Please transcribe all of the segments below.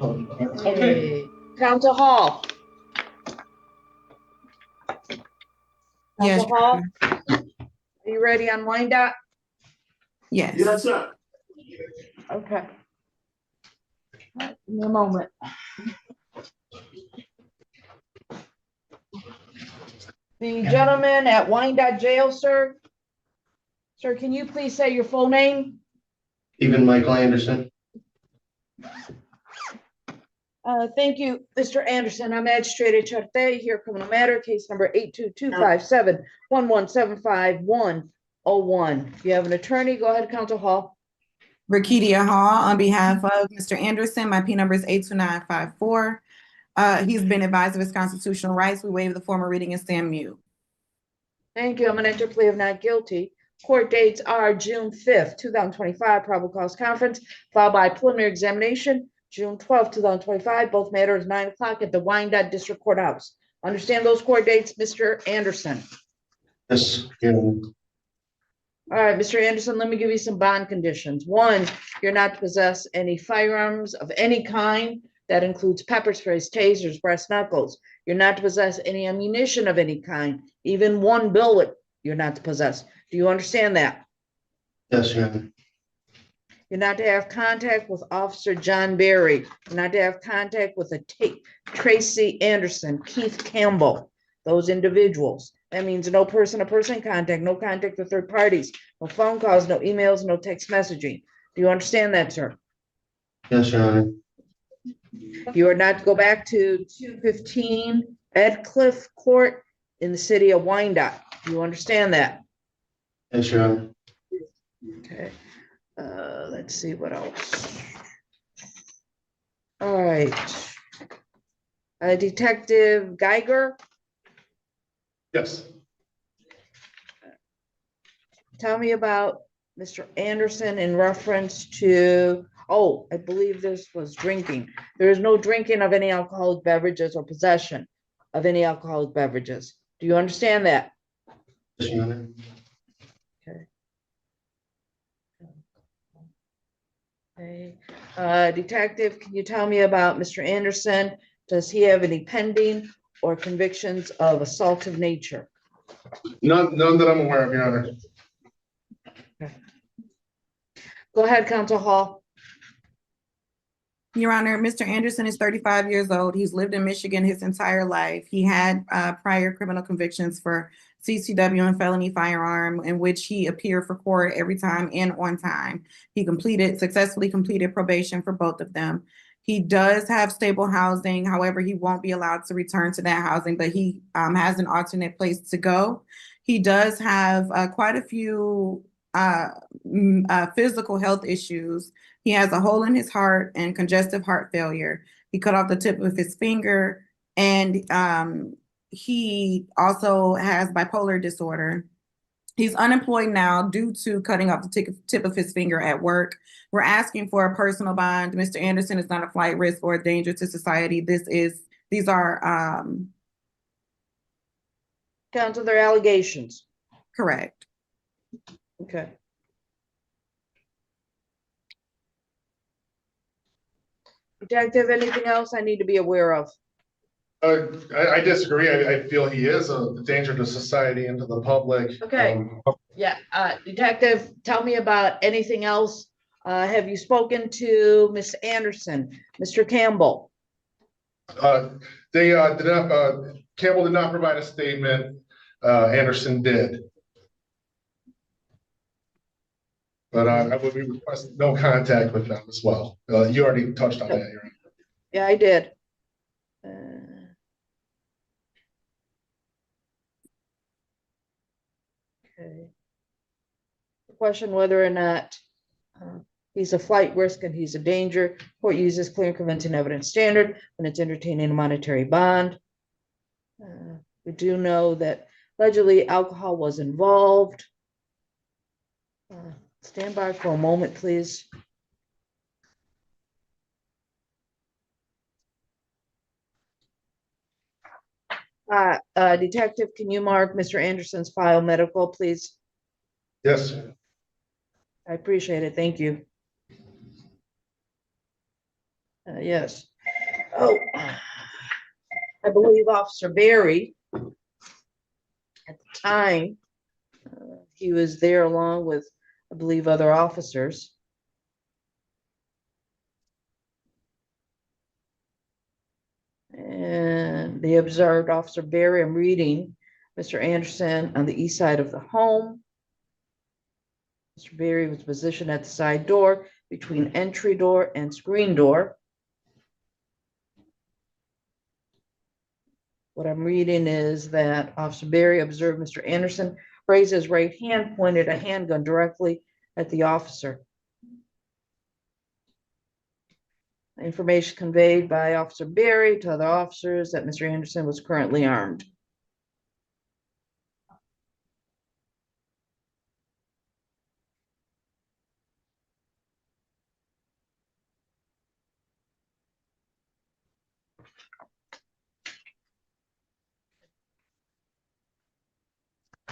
Okay. Council Hall. Yes. Council Hall, are you ready on Wyandotte? Yes. Yes, sir. Okay. All right, give me a moment. The gentleman at Wyandotte Jail, sir. Sir, can you please say your full name? Even Michael Anderson. Thank you, Mr. Anderson. I'm Magistrate Charte here, criminal matter, case number 8225711751101. If you have an attorney, go ahead, Council Hall. Rakidia Hall on behalf of Mr. Anderson. My P number is 82954. He's been advised of his constitutional rights. We waive the formal reading and stand mute. Thank you. I'm gonna enter plea of not guilty. Court dates are June 5th, 2025, probable cause conference, followed by preliminary examination, June 12th, 2025. Both matters 9 o'clock at the Wyandotte District Courthouse. Understand those court dates, Mr. Anderson? Yes. Yeah. All right, Mr. Anderson, let me give you some bond conditions. One, you're not to possess any firearms of any kind. That includes pepper sprays, tasers, brass knuckles. You're not to possess any ammunition of any kind, even one bullet you're not to possess. Do you understand that? Yes, Your Honor. You're not to have contact with Officer John Berry. You're not to have contact with Tracy Anderson, Keith Campbell, those individuals. That means no person-to-person contact, no contact with third parties, no phone calls, no emails, no text messaging. Do you understand that, sir? Yes, Your Honor. You are not to go back to 215 Edcliffe Court in the city of Wyandotte. Do you understand that? Yes, Your Honor. Okay. Let's see what else. All right. Detective Geiger, Yes. tell me about Mr. Anderson in reference to, oh, I believe this was drinking. There is no drinking of any alcoholic beverages or possession of any alcoholic beverages. Do you understand that? Yes, Your Honor. Okay. Detective, can you tell me about Mr. Anderson? Does he have any pending or convictions of assault of nature? None that I'm aware of, Your Honor. Go ahead, Council Hall. Your Honor, Mr. Anderson is 35 years old. He's lived in Michigan his entire life. He had prior criminal convictions for CCW and felony firearm, in which he appeared for court every time and on time. He successfully completed probation for both of them. He does have stable housing. However, he won't be allowed to return to that housing, but he has an alternate place to go. He does have quite a few physical health issues. He has a hole in his heart and congestive heart failure. He cut off the tip of his finger, and he also has bipolar disorder. He's unemployed now due to cutting off the tip of his finger at work. We're asking for a personal bond. Mr. Anderson is not a flight risk or a danger to society. These are Counsel, their allegations. correct. Okay. Detective, anything else I need to be aware of? I disagree. I feel he is a danger to society and to the public. Okay. Yeah, Detective, tell me about anything else. Have you spoken to Miss Anderson, Mr. Campbell? They did not. Campbell did not provide a statement. Anderson did. But I would be requesting no contact with them as well. You already touched on that, Your Honor. Yeah, I did. Okay. Question whether or not he's a flight risk and he's a danger. Court uses clear and convincing evidence standard when it's entertaining a monetary bond. We do know that allegedly alcohol was involved. Stand by for a moment, please. Detective, can you mark Mr. Anderson's file medical, please? Yes, sir. I appreciate it. Thank you. Yes. Oh, I believe Officer Berry, at the time, he was there along with, I believe, other officers. And they observed Officer Berry, I'm reading, Mr. Anderson on the east side of the home. Mr. Berry was positioned at the side door between entry door and screen door. What I'm reading is that Officer Berry observed Mr. Anderson raise his right hand, pointed a handgun directly at the officer. Information conveyed by Officer Berry to other officers that Mr. Anderson was currently armed.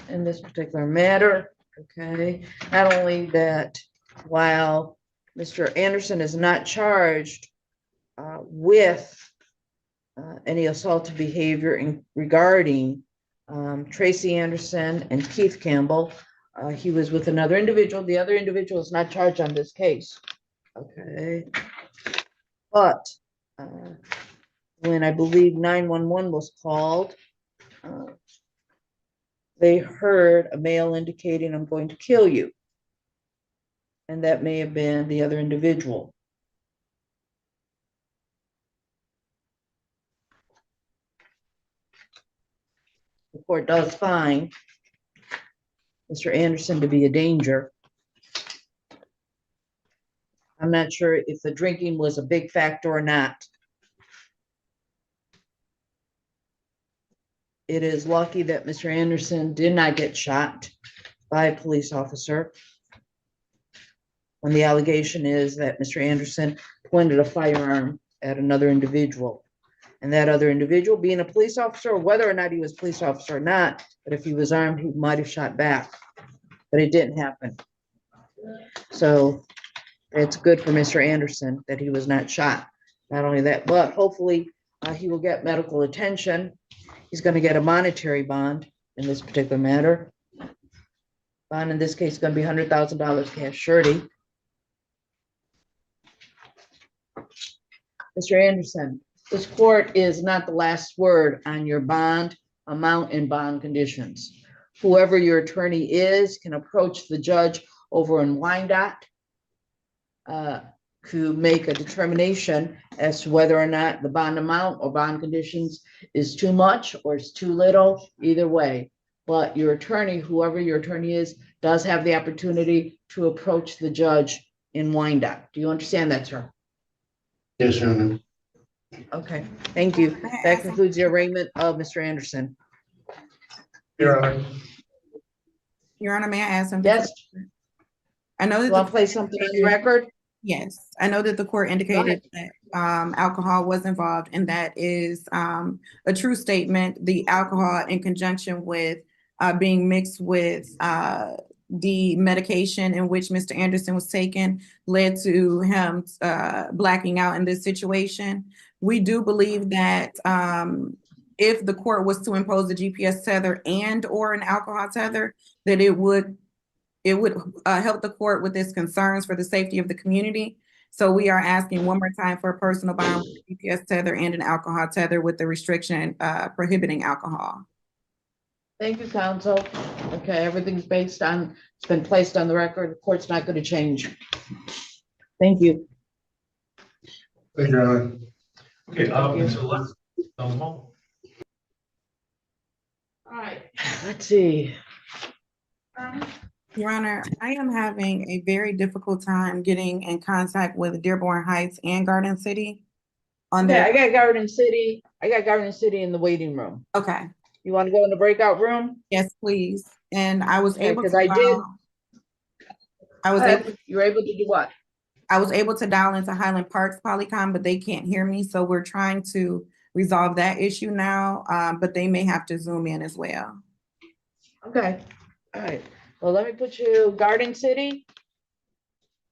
In this particular matter, okay, not only that, while Mr. Anderson is not charged with any assaultive behavior regarding Tracy Anderson and Keith Campbell, he was with another individual. The other individual is not charged on this case. Okay. But when I believe 911 was called, they heard a male indicating, "I'm going to kill you." And that may have been the other individual. The court does find Mr. Anderson to be a danger. I'm not sure if the drinking was a big factor or not. It is lucky that Mr. Anderson did not get shot by a police officer, when the allegation is that Mr. Anderson pointed a firearm at another individual. And that other individual, being a police officer, or whether or not he was a police officer or not, but if he was armed, he might have shot back. But it didn't happen. So it's good for Mr. Anderson that he was not shot. Not only that, but hopefully he will get medical attention. He's going to get a monetary bond in this particular matter. Bond in this case is going to be $100,000 cash surety. Mr. Anderson, this court is not the last word on your bond amount and bond conditions. Whoever your attorney is can approach the judge over in Wyandotte to make a determination as to whether or not the bond amount or bond conditions is too much or is too little, either way. But your attorney, whoever your attorney is, does have the opportunity to approach the judge in Wyandotte. Do you understand that, sir? Yes, Your Honor. Okay, thank you. That concludes the arraignment of Mr. Anderson. Your Honor. Your Honor, may I ask something? Yes, I know that want to play something on the record? Yes, I know that the court indicated that alcohol was involved, and that is a true statement. The alcohol, in conjunction with being mixed with the medication in which Mr. Anderson was taken, led to him blacking out in this situation. We do believe that if the court was to impose a GPS tether and or an alcohol tether, that it would help the court with its concerns for the safety of the community. So we are asking one more time for a personal bond with a GPS tether and an alcohol tether with the restriction prohibiting alcohol. Thank you, counsel. Okay, everything's based on, it's been placed on the record. The court's not going to change. Thank you. Thank you, Your Honor. Okay, Thank you. so let's, All right, let's see. Your Honor, I am having a very difficult time getting in contact with Dearborn Heights and Garden City on Okay, their, I got Garden City. I got Garden City in the waiting room. okay, You want to go in the breakout room? yes, please. And I was Okay, able to because I did. You were able to do what? I was able to dial into Highland Park's Polycom, but they can't hear me. So we're trying to resolve that issue now, but they may have to Zoom in as well. Okay, all right. Well, let me put you Garden City.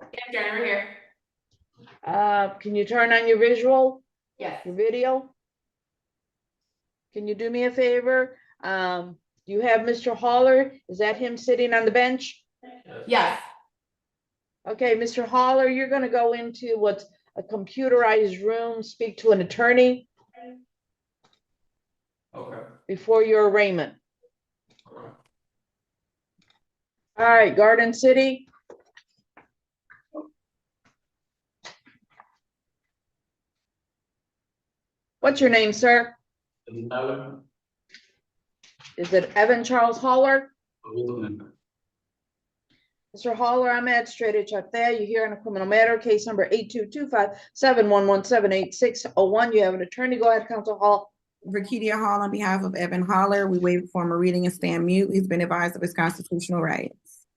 Yeah, Jenny, we're here. Can you turn on your visual, Yes. your video? Can you do me a favor? You have Mr. Holler, is that him sitting on the bench? Yes. Okay, Mr. Holler, you're gonna go into what's a computerized room, speak to an attorney Okay. before your arraignment. All right, Garden City. What's your name, sir? Is it Evan Charles Holler? Mr. Holler, I'm magistrate there. You're here on a criminal matter, case number 822571178601. You have an attorney. Go ahead, Counsel Hall. Rakidia Hall on behalf of Evan Holler. We waive for him a reading and stand mute. He's been advised of his constitutional rights.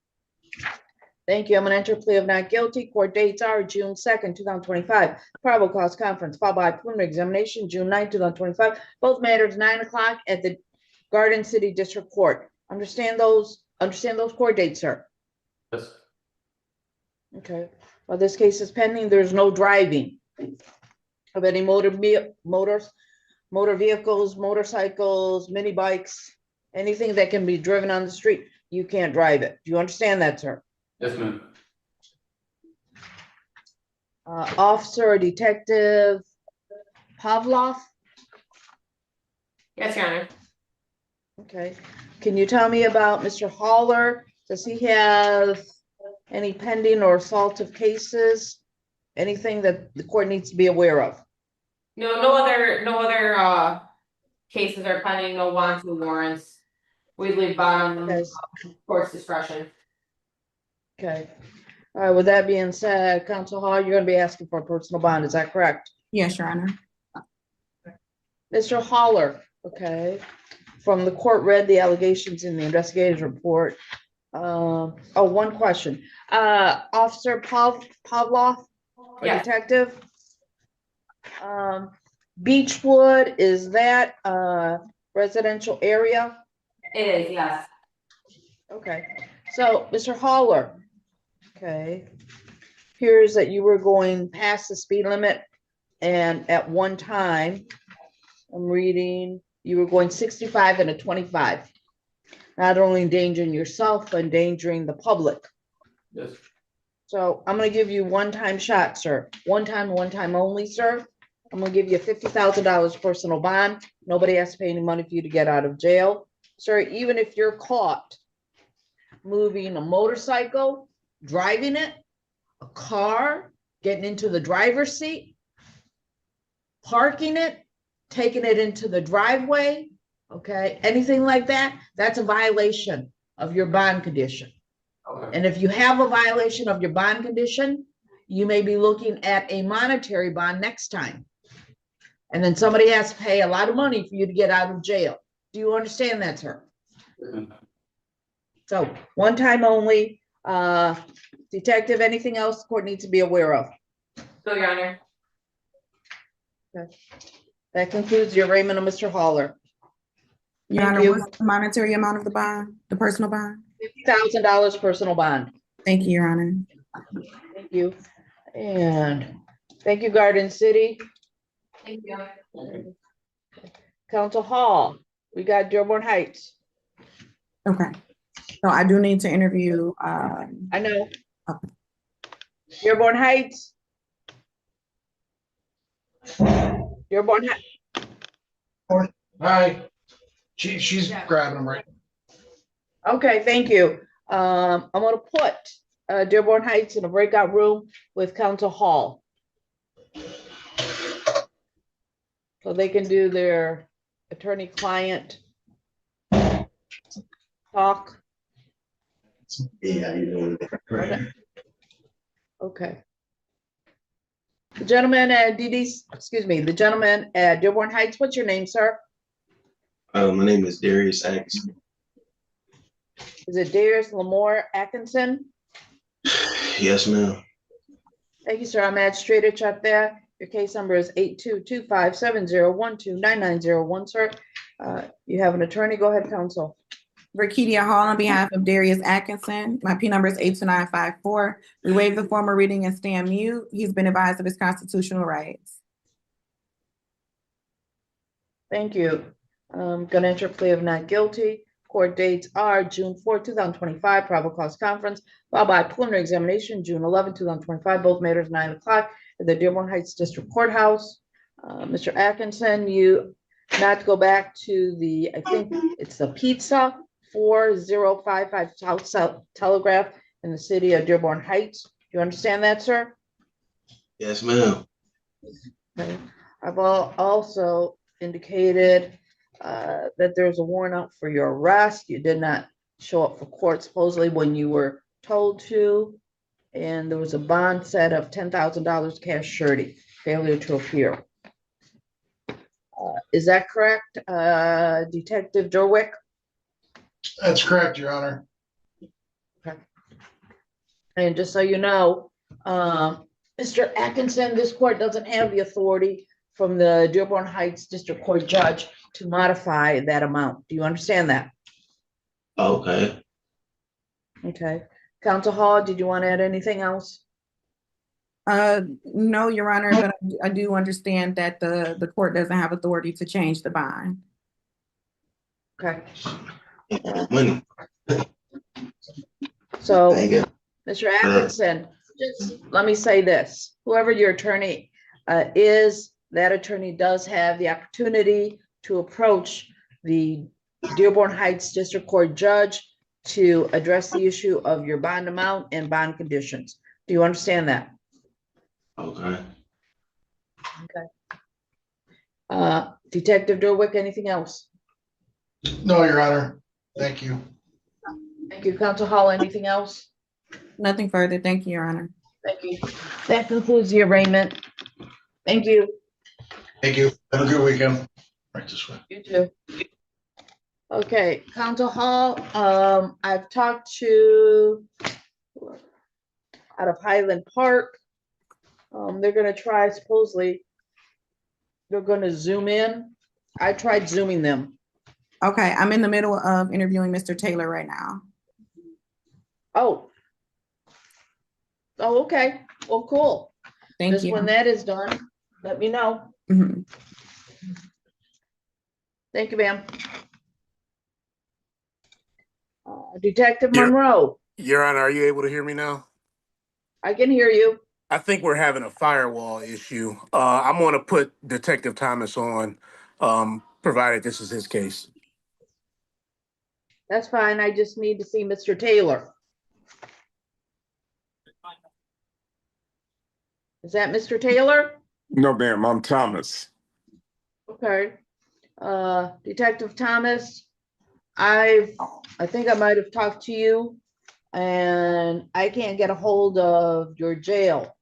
Thank you. I'm gonna enter a plea of not guilty. Court dates are June 2nd, 2025. Probable cause conference followed by preliminary examination, June 9th, 2025. Both matters 9 o'clock at the Garden City District Court. Understand those court dates, sir? Yes. Okay. While this case is pending, there's no driving of any motor vehicles, motorcycles, mini bikes, anything that can be driven on the street. You can't drive it. Do you understand that, sir? Yes, ma'am. Officer or Detective Pavlov? Yes, Your Honor. Okay. Can you tell me about Mr. Holler? Does he have any pending or assaultive cases? Anything that the court needs to be aware of? No other cases are pending, no wanted warrants. We leave bottom Yes. court's discretion. Okay. All right, with that being said, Counsel Hall, you're gonna be asking for a personal bond, is that correct? Yes, Your Honor. Mr. Holler, okay, from the court read the allegations in the investigator's report. One question. Officer Pavlov, or Yes. detective? Beechwood, is that a residential area? It is, yes. Okay, so Mr. Holler, okay, here's that you were going past the speed limit, and at one time, I'm reading, you were going 65 and a 25. Not only endangering yourself, but endangering the public. Yes. So I'm gonna give you one-time shot, sir. One time only, sir. I'm gonna give you $50,000 personal bond. Nobody has to pay any money for you to get out of jail. Sir, even if you're caught moving a motorcycle, driving it, a car, getting into the driver's seat, parking it, taking it into the driveway, okay, anything like that, that's a violation of your bond condition. Okay. And if you have a violation of your bond condition, you may be looking at a monetary bond next time. And then somebody has to pay a lot of money for you to get out of jail. Do you understand that, sir? So one time only, detective, anything else the court needs to be aware of? So, Your Honor. That concludes your arraignment of Mr. Holler. Your Thank Honor, you. what's the monetary amount of the bond, the personal bond? $50,000 personal bond. Thank you, Your Honor. Thank you. And thank you, Garden City. Thank you. Council Hall, we got Dearborn Heights. Okay. So I do need to interview, I know. Okay. Dearborn Heights. Dearborn Heights. Hi. She's grabbing them right. Okay, thank you. I'm gonna put Dearborn Heights in a breakout room with Council Hall. So they can do their attorney-client talk. Yeah, you doing? Okay. The gentleman at the gentleman at Dearborn Heights, what's your name, sir? My name is Darius Atkinson. Is it Darius Lamore Atkinson? Yes, ma'am. Thank you, sir. I'm magistrate up there. Your case number is 822570129901, sir. You have an attorney. Go ahead, counsel. Rakidia Hall on behalf of Darius Atkinson. My P number is 82954. We waive the formal reading and stand mute. He's been advised of his constitutional rights. Thank you. Gonna enter a plea of not guilty. Court dates are June 4, 2025, probable cause conference, followed by preliminary examination, June 11, 2025, both matters 9 o'clock at the Dearborn Heights District Courthouse. Mr. Atkinson, you not to go back to the, I think it's the Pizza 4055 South Telegraph in the city of Dearborn Heights. Do you understand that, sir? Yes, ma'am. Okay. I've also indicated that there's a warrant out for your arrest. You did not show up for court supposedly when you were told to. And there was a bond set of $10,000 cash surety, failure to appear. Is that correct, Detective Dworth? That's correct, Your Honor. And just so you know, Mr. Atkinson, this court doesn't have the authority from the Dearborn Heights District Court judge to modify that amount. Do you understand that? Okay. Okay. Counsel Hall, did you want to add anything else? No, Your Honor, but I do understand that the court doesn't have authority to change the bond. Okay. Money. So, Thank you. Mr. Atkinson, just let me say this, whoever your attorney is, that attorney does have the opportunity to approach the Dearborn Heights District Court judge to address the issue of your bond amount and bond conditions. Do you understand that? Okay. Detective Dworth, anything else? No, Your Honor. Thank you. Thank you. Counsel Hall, anything else? Nothing further. Thank you, Your Honor. Thank you. That concludes the arraignment. Thank you. Thank you. Have a good weekend. Right this way. You too. Okay, Counsel Hall, I've talked to out of Highland Park. They're gonna try, supposedly, they're gonna zoom in. I tried zooming them. Okay, I'm in the middle of interviewing Mr. Taylor right now. Oh. Oh, okay. Well, cool. Thank Just you. when that is done, let me know. Mhm. Thank you, ma'am. Detective Your- Monroe, Your Honor, are you able to hear me now? I can hear you. I think we're having a firewall issue. I'm going to put Detective Thomas on, provided this is his case. That's fine. I just need to see Mr. Taylor. Is that Mr. Taylor? No, ma'am, I'm Thomas. Okay. Detective Thomas, I think I might have talked to you and I can't get a hold of your jail.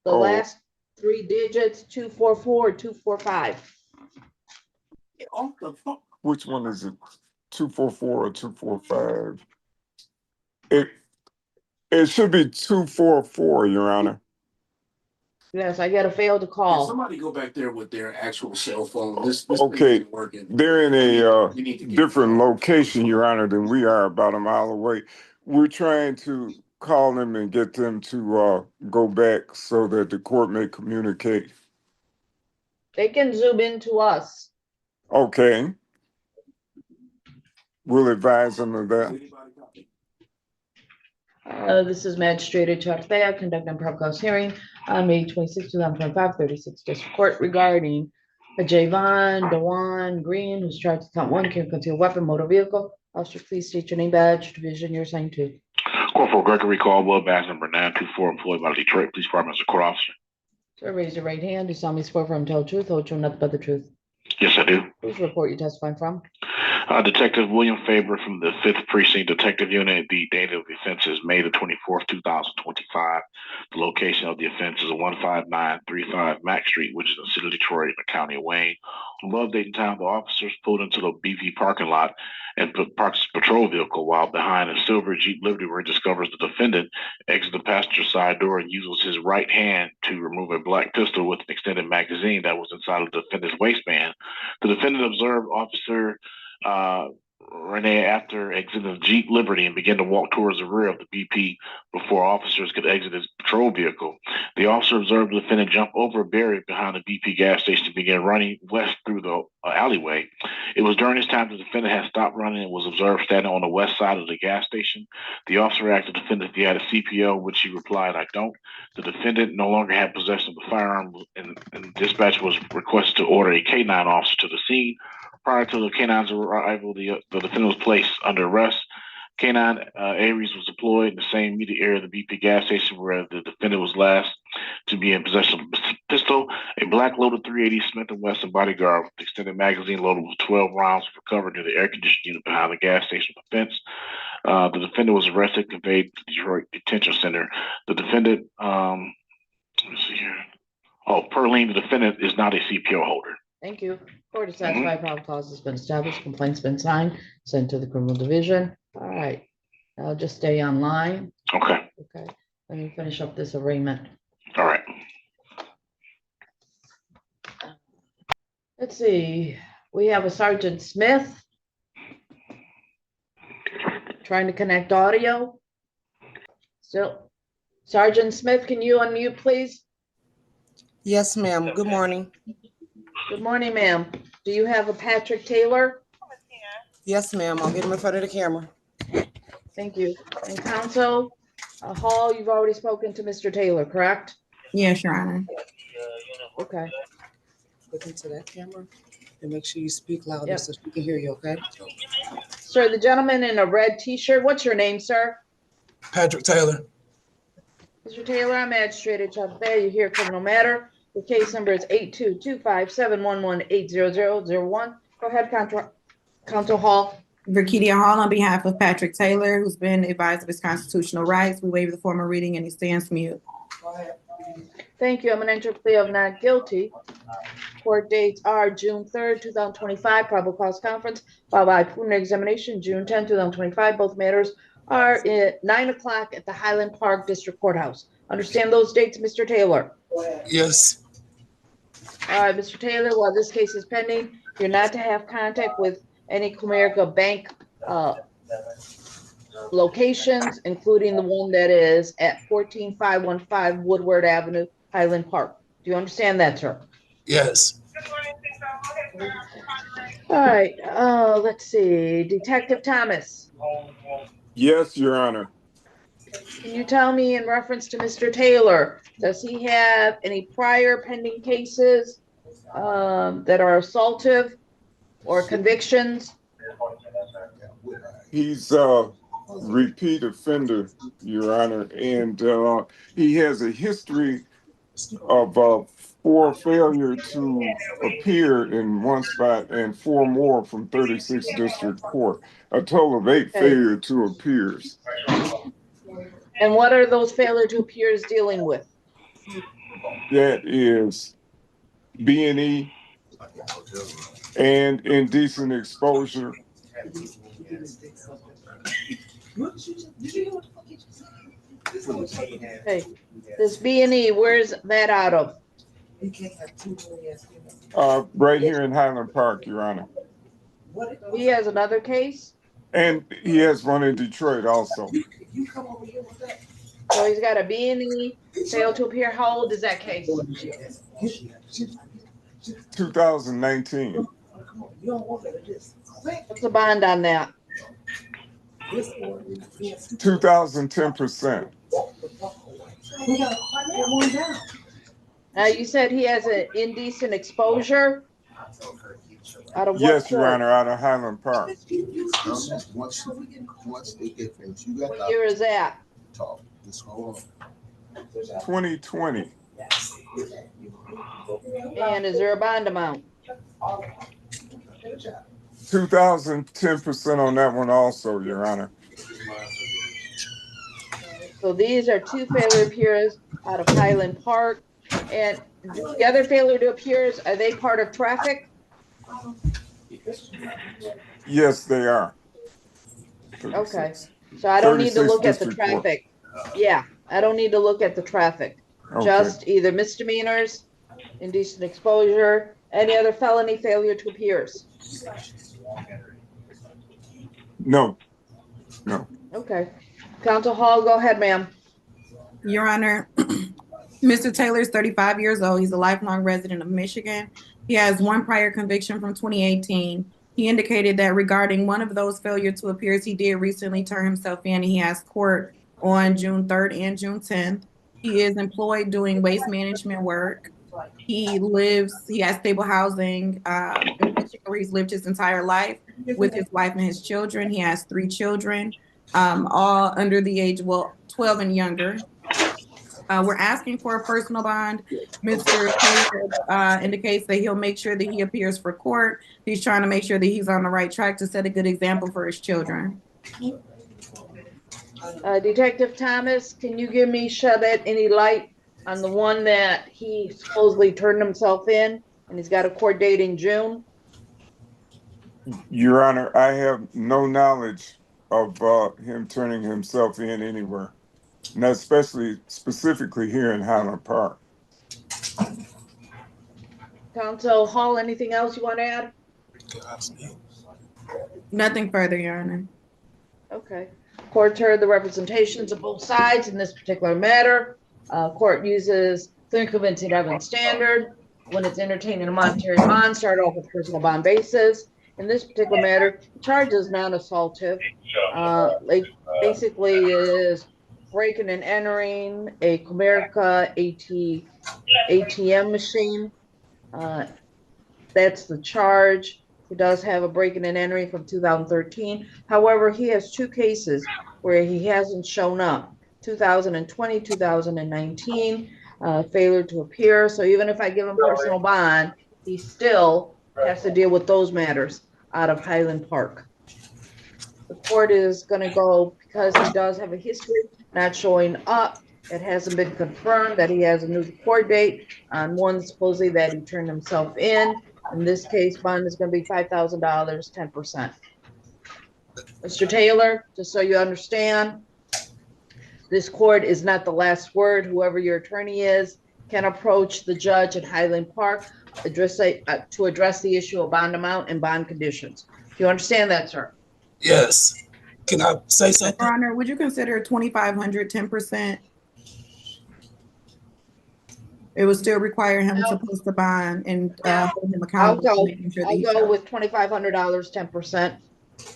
The Oh. last 3 digits, 244, 245. Which one is it? 244 or 245? It should be 244, Your Honor. Yes, I got a failed to Can call. somebody go back there with their actual cell phone? This Okay. isn't working. They're in a You need to get- different location, Your Honor, than we are, about a mile away. We're trying to call them and get them to go back so that the court may communicate. They can zoom into us. Okay. We'll advise them of that. This is Magistrate Chartea conducting a probable cause hearing on May 26, 2025, 36th District Court regarding a Javon Dewan Green who's charged with count 1, carrying concealed weapon, motor vehicle. Officer, please state your name, badge, division you're assigned to. Corporal Gregory Caldwell, badge number 924, employed by the Detroit Police Department as a court officer. Sir, raise your right hand. Do you solemnly swear firm tell the truth, whole truth, nothing but the truth? Yes, I do. Whose report you testifying from? Detective William Faber from the 5th Precinct Detective Unit. The date of the offense is May the 24th, 2025. The location of the offense is 15935 Mack Street, which is in the city of Detroit, in the county of Wayne. On Love Date and time, the officers pulled into the BV parking lot and parked his patrol vehicle while behind a silver Jeep Liberty where he discovers the defendant exits the passenger side door and uses his right hand to remove a black pistol with an extended magazine that was inside of the defendant's waistband. The defendant observed Officer Renee after exiting the Jeep Liberty and began to walk towards the rear of the BP before officers could exit his patrol vehicle. The officer observed the defendant jump over a barrier behind the BP gas station and began running west through the alleyway. It was during this time the defendant had stopped running and was observed standing on the west side of the gas station. The officer asked the defendant if he had a CPO, which he replied, "I don't." The defendant no longer had possession of the firearm, and dispatch was requested to order a K9 officer to the scene. Prior to the K9's arrival, the defendant was placed under arrest. K9 Aries was deployed in the same immediate area of the BP gas station where the defendant was last to be in possession of a pistol. A black loaded .380 Smith & Wesson bodyguard with extended magazine loaded with 12 rounds was recovered near the air conditioning unit behind the gas station fence. The defendant was arrested and conveyed to the Detroit Detention Center. The defendant, let me see here. Oh, per lien, the defendant is not a CPO holder. Thank you. Court is satisfied, probable cause has been established, complaint's been signed, sent to the criminal division. All right, I'll just stay online. Okay. Okay, let me finish up this arraignment. All right. Let's see, we have a Sergeant Smith trying to connect audio. Still, Sergeant Smith, can you unmute, please? Yes, ma'am. Good morning. Good morning, ma'am. Do you have a Patrick Taylor? Yes, ma'am. I'll get him in front of the camera. Thank you. And counsel, Hall, you've already spoken to Mr. Taylor, correct? Yes, Your Honor. Okay. Look into that camera and make sure you speak louder Yep. so she can hear you, okay? Sir, the gentleman in a red t-shirt, what's your name, sir? Patrick Taylor. Mr. Taylor, I'm Magistrate at Chuck Bay. You hear criminal matter. The case number is 8225711800001. Go ahead, Counsel Hall. Verkedia Hall on behalf of Patrick Taylor, who's been advised of his constitutional rights. We waive the formal reading and he stands mute. Thank you. I'm going to enter a plea of not guilty. Court dates are June 3rd, 2025, probable cause conference, followed by preliminary examination, June 10th, 2025. Both matters are at 9 o'clock at the Highland Park District Courthouse. Understand those dates, Mr. Taylor? Yes. All right, Mr. Taylor, while this case is pending, you're not to have contact with any Comerica Bank locations, including the one that is at 14515 Woodward Avenue, Highland Park. Do you understand that, sir? Yes. All right, let's see, Detective Thomas, Yes, Your Honor. can you tell me in reference to Mr. Taylor, does he have any prior pending cases that are assaultive or convictions? He's a repeat offender, Your Honor, and he has a history of 4 failure to appear in one spot and 4 more from 36th District Court. A total of 8 failure to appears. And what are those failure to appears dealing with? That is B&E and indecent exposure. Hey, this B&E, where's that out of? Right here in Highland Park, Your Honor. He has another case? And he has one in Detroit also. So he's got a B&E, failed to appear. How old is that case? 2019. What's the bond on that? 2010%. Now, you said he has an indecent exposure? Out of what Yes, Your court? Honor, out of Highland Park. Once they get finished, you got What year is that? talk. Just hold on. 2020. And is there a bond amount? 2010% on that one also, Your Honor. So these are 2 failure appears out of Highland Park. And the other failure to appears, are they part of traffic? Yes, they are. Okay, so I don't need to 36 look at the District Court. traffic. Yeah, I don't need to look at the traffic. Okay. Just either misdemeanors, indecent exposure, any other felony failure to appears. No, no. Okay. Counsel Hall, go ahead, ma'am. Your Honor, Mr. Taylor is 35 years old. He's a lifelong resident of Michigan. He has one prior conviction from 2018. He indicated that regarding one of those failure to appears, he did recently turn himself in, and he has court on June 3rd and June 10th. He is employed doing waste management work. He has stable housing in Michigan, where he's lived his entire life with his wife and his children. He has 3 children, all under the age, 12 and younger. We're asking for a personal bond. Mr. Taylor indicates that he'll make sure that he appears for court. He's trying to make sure that he's on the right track to set a good example for his children. Detective Thomas, can you shed any light on the one that he supposedly turned himself in and he's got a court date in June? Your Honor, I have no knowledge of him turning himself in anywhere, not specifically here in Highland Park. Counsel Hall, anything else you want to add? Nothing further, Your Honor. Okay. Court heard the representations of both sides in this particular matter. Court uses clear and convincing evidence standard when it's entertaining a monetary bond. Start off with personal bond basis. In this particular matter, charge is non-assaultive. Basically is breaking and entering a Comerica ATM machine. That's the charge. He does have a breaking and entering from 2013. However, he has 2 cases where he hasn't shown up. 2020, 2019, failure to appear. So even if I give him personal bond, he still has to deal with those matters out of Highland Park. The court is going to go, because he does have a history not showing up. It hasn't been confirmed that he has a new court date on one supposedly that he turned himself in. In this case, bond is going to be $5,000, 10%. Mr. Taylor, just so you understand, this court is not the last word. Whoever your attorney is can approach the judge at Highland Park to address the issue of bond amount and bond conditions. Do you understand that, sir? Yes. Can I say something? Your Honor, would you consider 2,500 10%? It would still require him to post the bond and hold him accountable. I'll go with $2,500, 10%.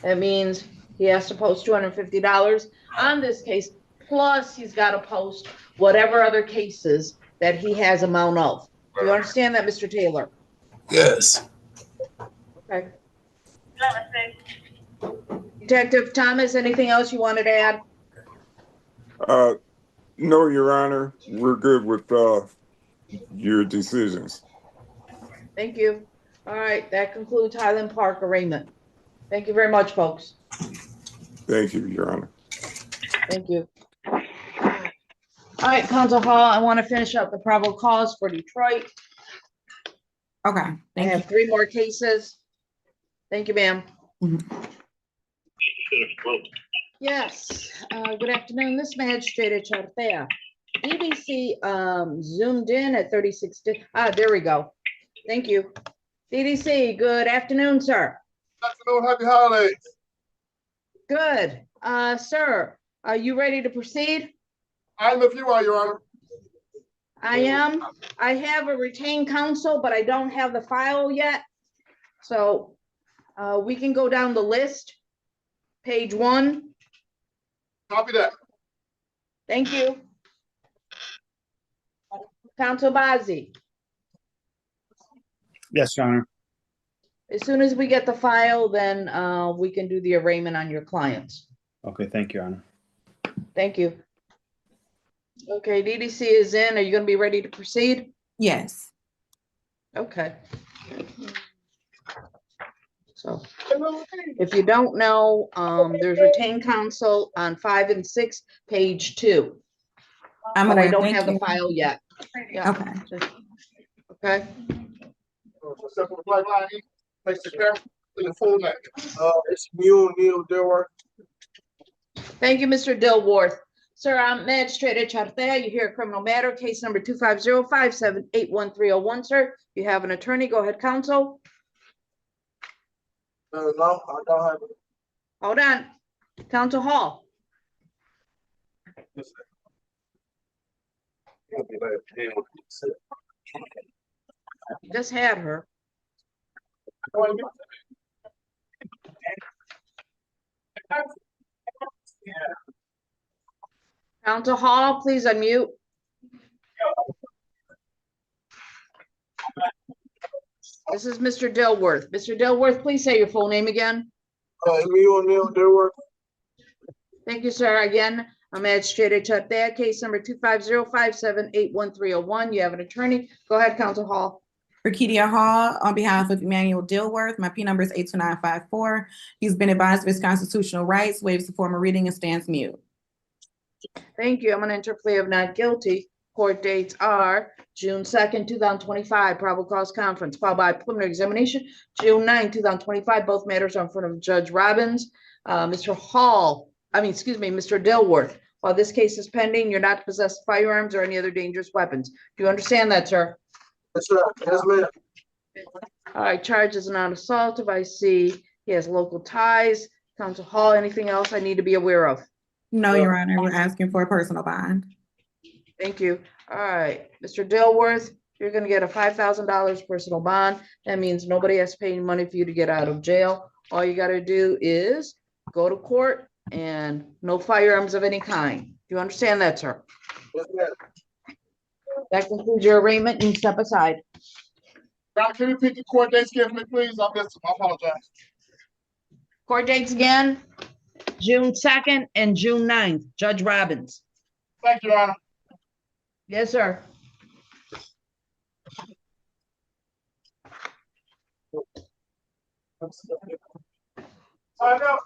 That means he has to post $250 on this case, plus he's got to post whatever other cases that he has amount of. Do you understand that, Mr. Taylor? Yes. Okay. Detective Thomas, anything else you wanted to add? No, Your Honor. We're good with your decisions. Thank you. All right, that concludes Highland Park arraignment. Thank you very much, folks. Thank you, Your Honor. Thank you. All right, Counsel Hall, I want to finish up the probable cause for Detroit. Okay, I thank have you. 3 more cases. Thank you, ma'am. Yes, good afternoon. This magistrate at Chartea. DDC zoomed in at 36. There we go. Thank you. DDC, good afternoon, sir. Good afternoon, happy holidays. Good. Sir, are you ready to proceed? I'm if you are, Your Honor. I am. I have a retained counsel, but I don't have the file yet. So we can go down the list. Page 1. Copy that. Thank you. Counsel Bazzi. Yes, Your Honor. As soon as we get the file, then we can do the arraignment on your clients. Okay, thank you, Your Honor. Thank you. Okay, DDC is in. Are you going to be ready to proceed? Yes. Okay. So if you don't know, there's retained counsel on 5 and 6, page 2. I'm But aware. I don't Thank have you. the file yet. Yeah. Okay. Okay. Simple black line, place the camera in the full neck. It's Neil Dworth. Thank you, Mr. Dworth. Sir, I'm Magistrate at Chartea. You hear a criminal matter, case number 250-578-1301. Sir, you have an attorney. Go ahead, counsel. No, I don't have it. Hold on. Council Hall. Just had her. Council Hall, please unmute. This is Mr. Dworth. Mr. Dworth, please say your full name again. Thank you, sir. Again, I'm Magistrate Chuck That case number 250578131. You have an attorney. Go ahead, Council Hall. Rakidia Hall, on behalf of Emmanuel Dworth, my P number is 82954. He's been advised of his constitutional rights, waives the formal reading, and stands mute. Thank you. I'm gonna enter plea of not guilty. Court dates are June 2nd, 2025, probable cause conference, followed by preliminary examination, June 9th, 2025. Both matters are in front of Judge Robbins. Mr. Dworth, while this case is pending, you're not to possess firearms or any other dangerous weapons. Do you understand that, sir? Yes, sir. Yes, ma'am. All right, charges non-assault. If I see he has local ties. Council Hall, anything else I need to be aware of? No, Your Honor, we're asking for a personal bond. Thank you. All right, Mr. Dworth, you're gonna get a $5,000 personal bond. That means nobody has to pay any money for you to get out of jail. All you gotta do is go to court and no firearms of any kind. Do you understand that, sir? Yes, ma'am. That concludes your arraignment. You can step aside. Now, can you repeat the court dates again for me, please? I apologize. Court dates again, June 2nd and June 9th. Judge Robbins. Thank you, Your Honor. Yes, sir. I know.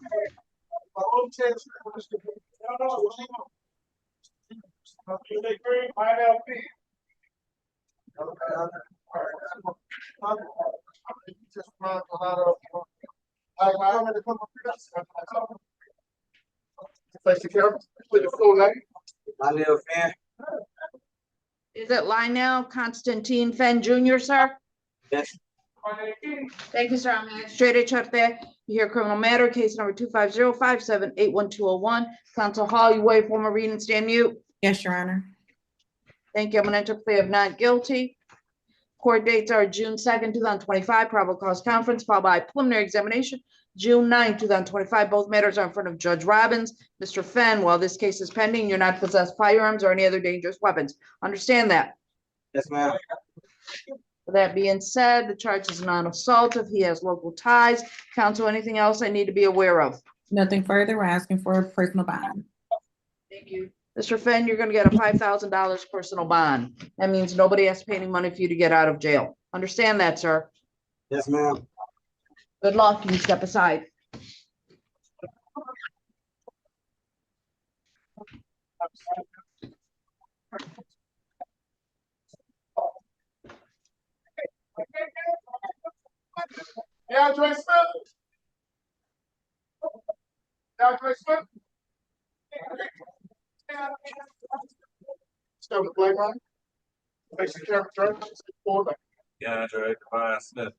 Place the camera, put your full name. My little fan. Is it Lionel Constantine Fenn Jr., sir? Yes. Thank you, sir. I'm Magistrate Chuck there. You hear criminal matter, case number 250578121. Council Hall, you waive formal reading and stand mute. Yes, Your Honor. Thank you. I'm gonna enter plea of not guilty. Court dates are June 2nd, 2025, probable cause conference, followed by preliminary examination, June 9th, 2025. Both matters are in front of Judge Robbins. Mr. Fenn, while this case is pending, you're not to possess firearms or any other dangerous weapons. Understand that? Yes, ma'am. With that being said, the charge is non-assault if he has local ties. Counsel, anything else I need to be aware of? Nothing further. We're asking for a personal bond. Thank you. Mr. Fenn, you're gonna get a $5,000 personal bond. That means nobody has to pay any money for you to get out of jail. Understand that, sir? Yes, ma'am. Good luck. You can step aside. Yeah, Dre Smith. Yeah, Dre Smith. Start with the blame line. Face the camera, Dre. Forward. Yeah, Dre, Devon Smith.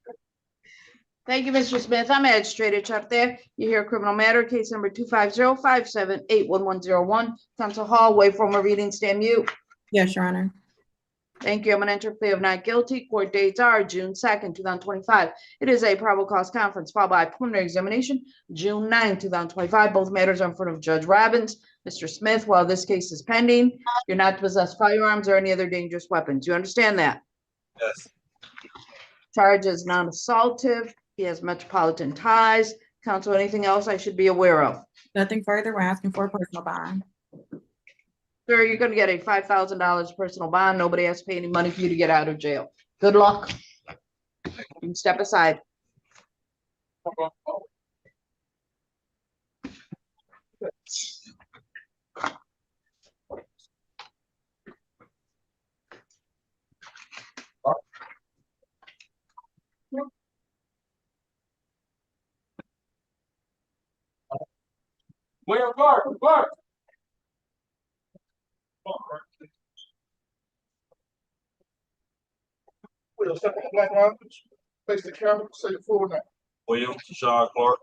Thank you, Mr. Smith. I'm Magistrate up there. You hear criminal matter, case number 25057811101. Council Hall, wait for my reading, stand mute. Yes, Your Honor. Thank you. I'm gonna enter plea of not guilty. Court dates are June 2nd, 2025. It is a probable cause conference followed by preliminary examination, June 9th, 2025. Both matters are in front of Judge Robbins. Mr. Smith, while this case is pending, you're not to possess firearms or any other dangerous weapons. You understand that? Yes. Charge is non-assaultive. He has metropolitan ties. Counsel, anything else I should be aware of? Nothing further. We're asking for a personal bond. Sir, you're gonna get a $5,000 personal bond. Nobody has to pay any money for you to get out of jail. Good luck. You can step aside. Where Bart? Bart. We'll step on the black line. Face the camera, say your full name. William Sean Clark.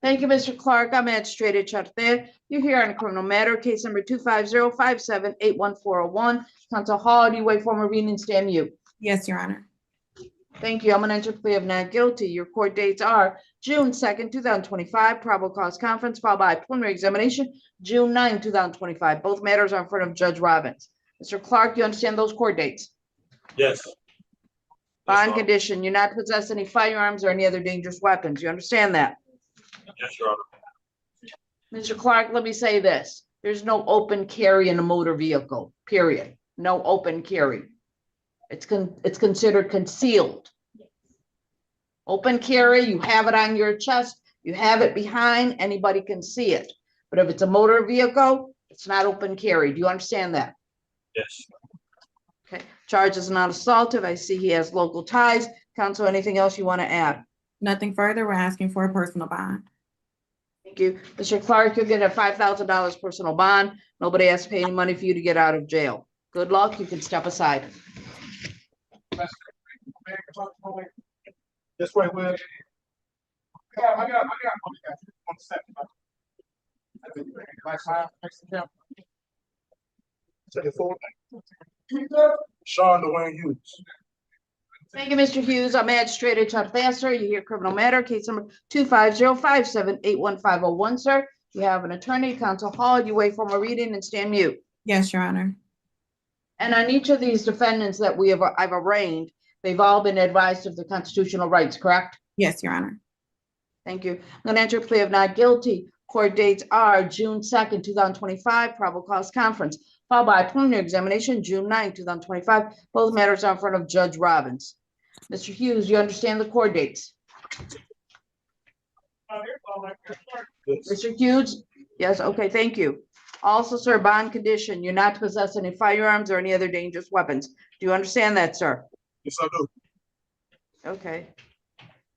Thank you, Mr. Clark. I'm Magistrate Charte. You're here on a criminal matter, case number 250578141. Counsel Hall, do you wait for my reading and stand mute? Yes, Your Honor. Thank you. I'm gonna enter plea of not guilty. Your court dates are June 2nd, 2025, probable cause conference, followed by preliminary examination, June 9, 2025. Both matters are in front of Judge Robbins. Mr. Clark, you understand those court dates? Yes. Bond condition, you're not to possess any firearms or any other dangerous weapons. You understand that? Yes, Your Honor. Mr. Clark, let me say this. There's no open carry in a motor vehicle, period. No open carry. It's considered concealed. Open carry, you have it on your chest, you have it behind, anybody can see it. But if it's a motor vehicle, it's not open carry. Do you understand that? Yes. Okay, charge is not assaultive. I see he has local ties. Counsel, anything else you want to add? Nothing further. We're asking for a personal bond. Thank you. Mr. Clark, you'll get a $5,000 personal bond. Nobody has to pay any money for you to get out of jail. Good luck. You can step aside. This way, Will. I got 1 second. Sean Dwayne Hughes. Thank you, Mr. Hughes. I'm Magistrate Charte, sir. You hear criminal matter, case number 250578151, sir. You have an attorney, Counsel Hall. You wait for my reading and stand mute. Yes, Your Honor. And on each of these defendants that I've arraigned, they've all been advised of their constitutional rights, correct? Yes, Your Honor. Thank you. I'm going to enter a plea of not guilty. Court dates are June 2nd, 2025, probable cause conference, followed by a preliminary examination, June 9th, 2025. Both matters are in front of Judge Robbins. Mr. Hughes, you understand the court dates? Mr. Hughes? Yes, okay, thank you. Also, sir, bond condition, you're not to possess any firearms or any other dangerous weapons. Do you understand that, sir? Yes, I do. Okay.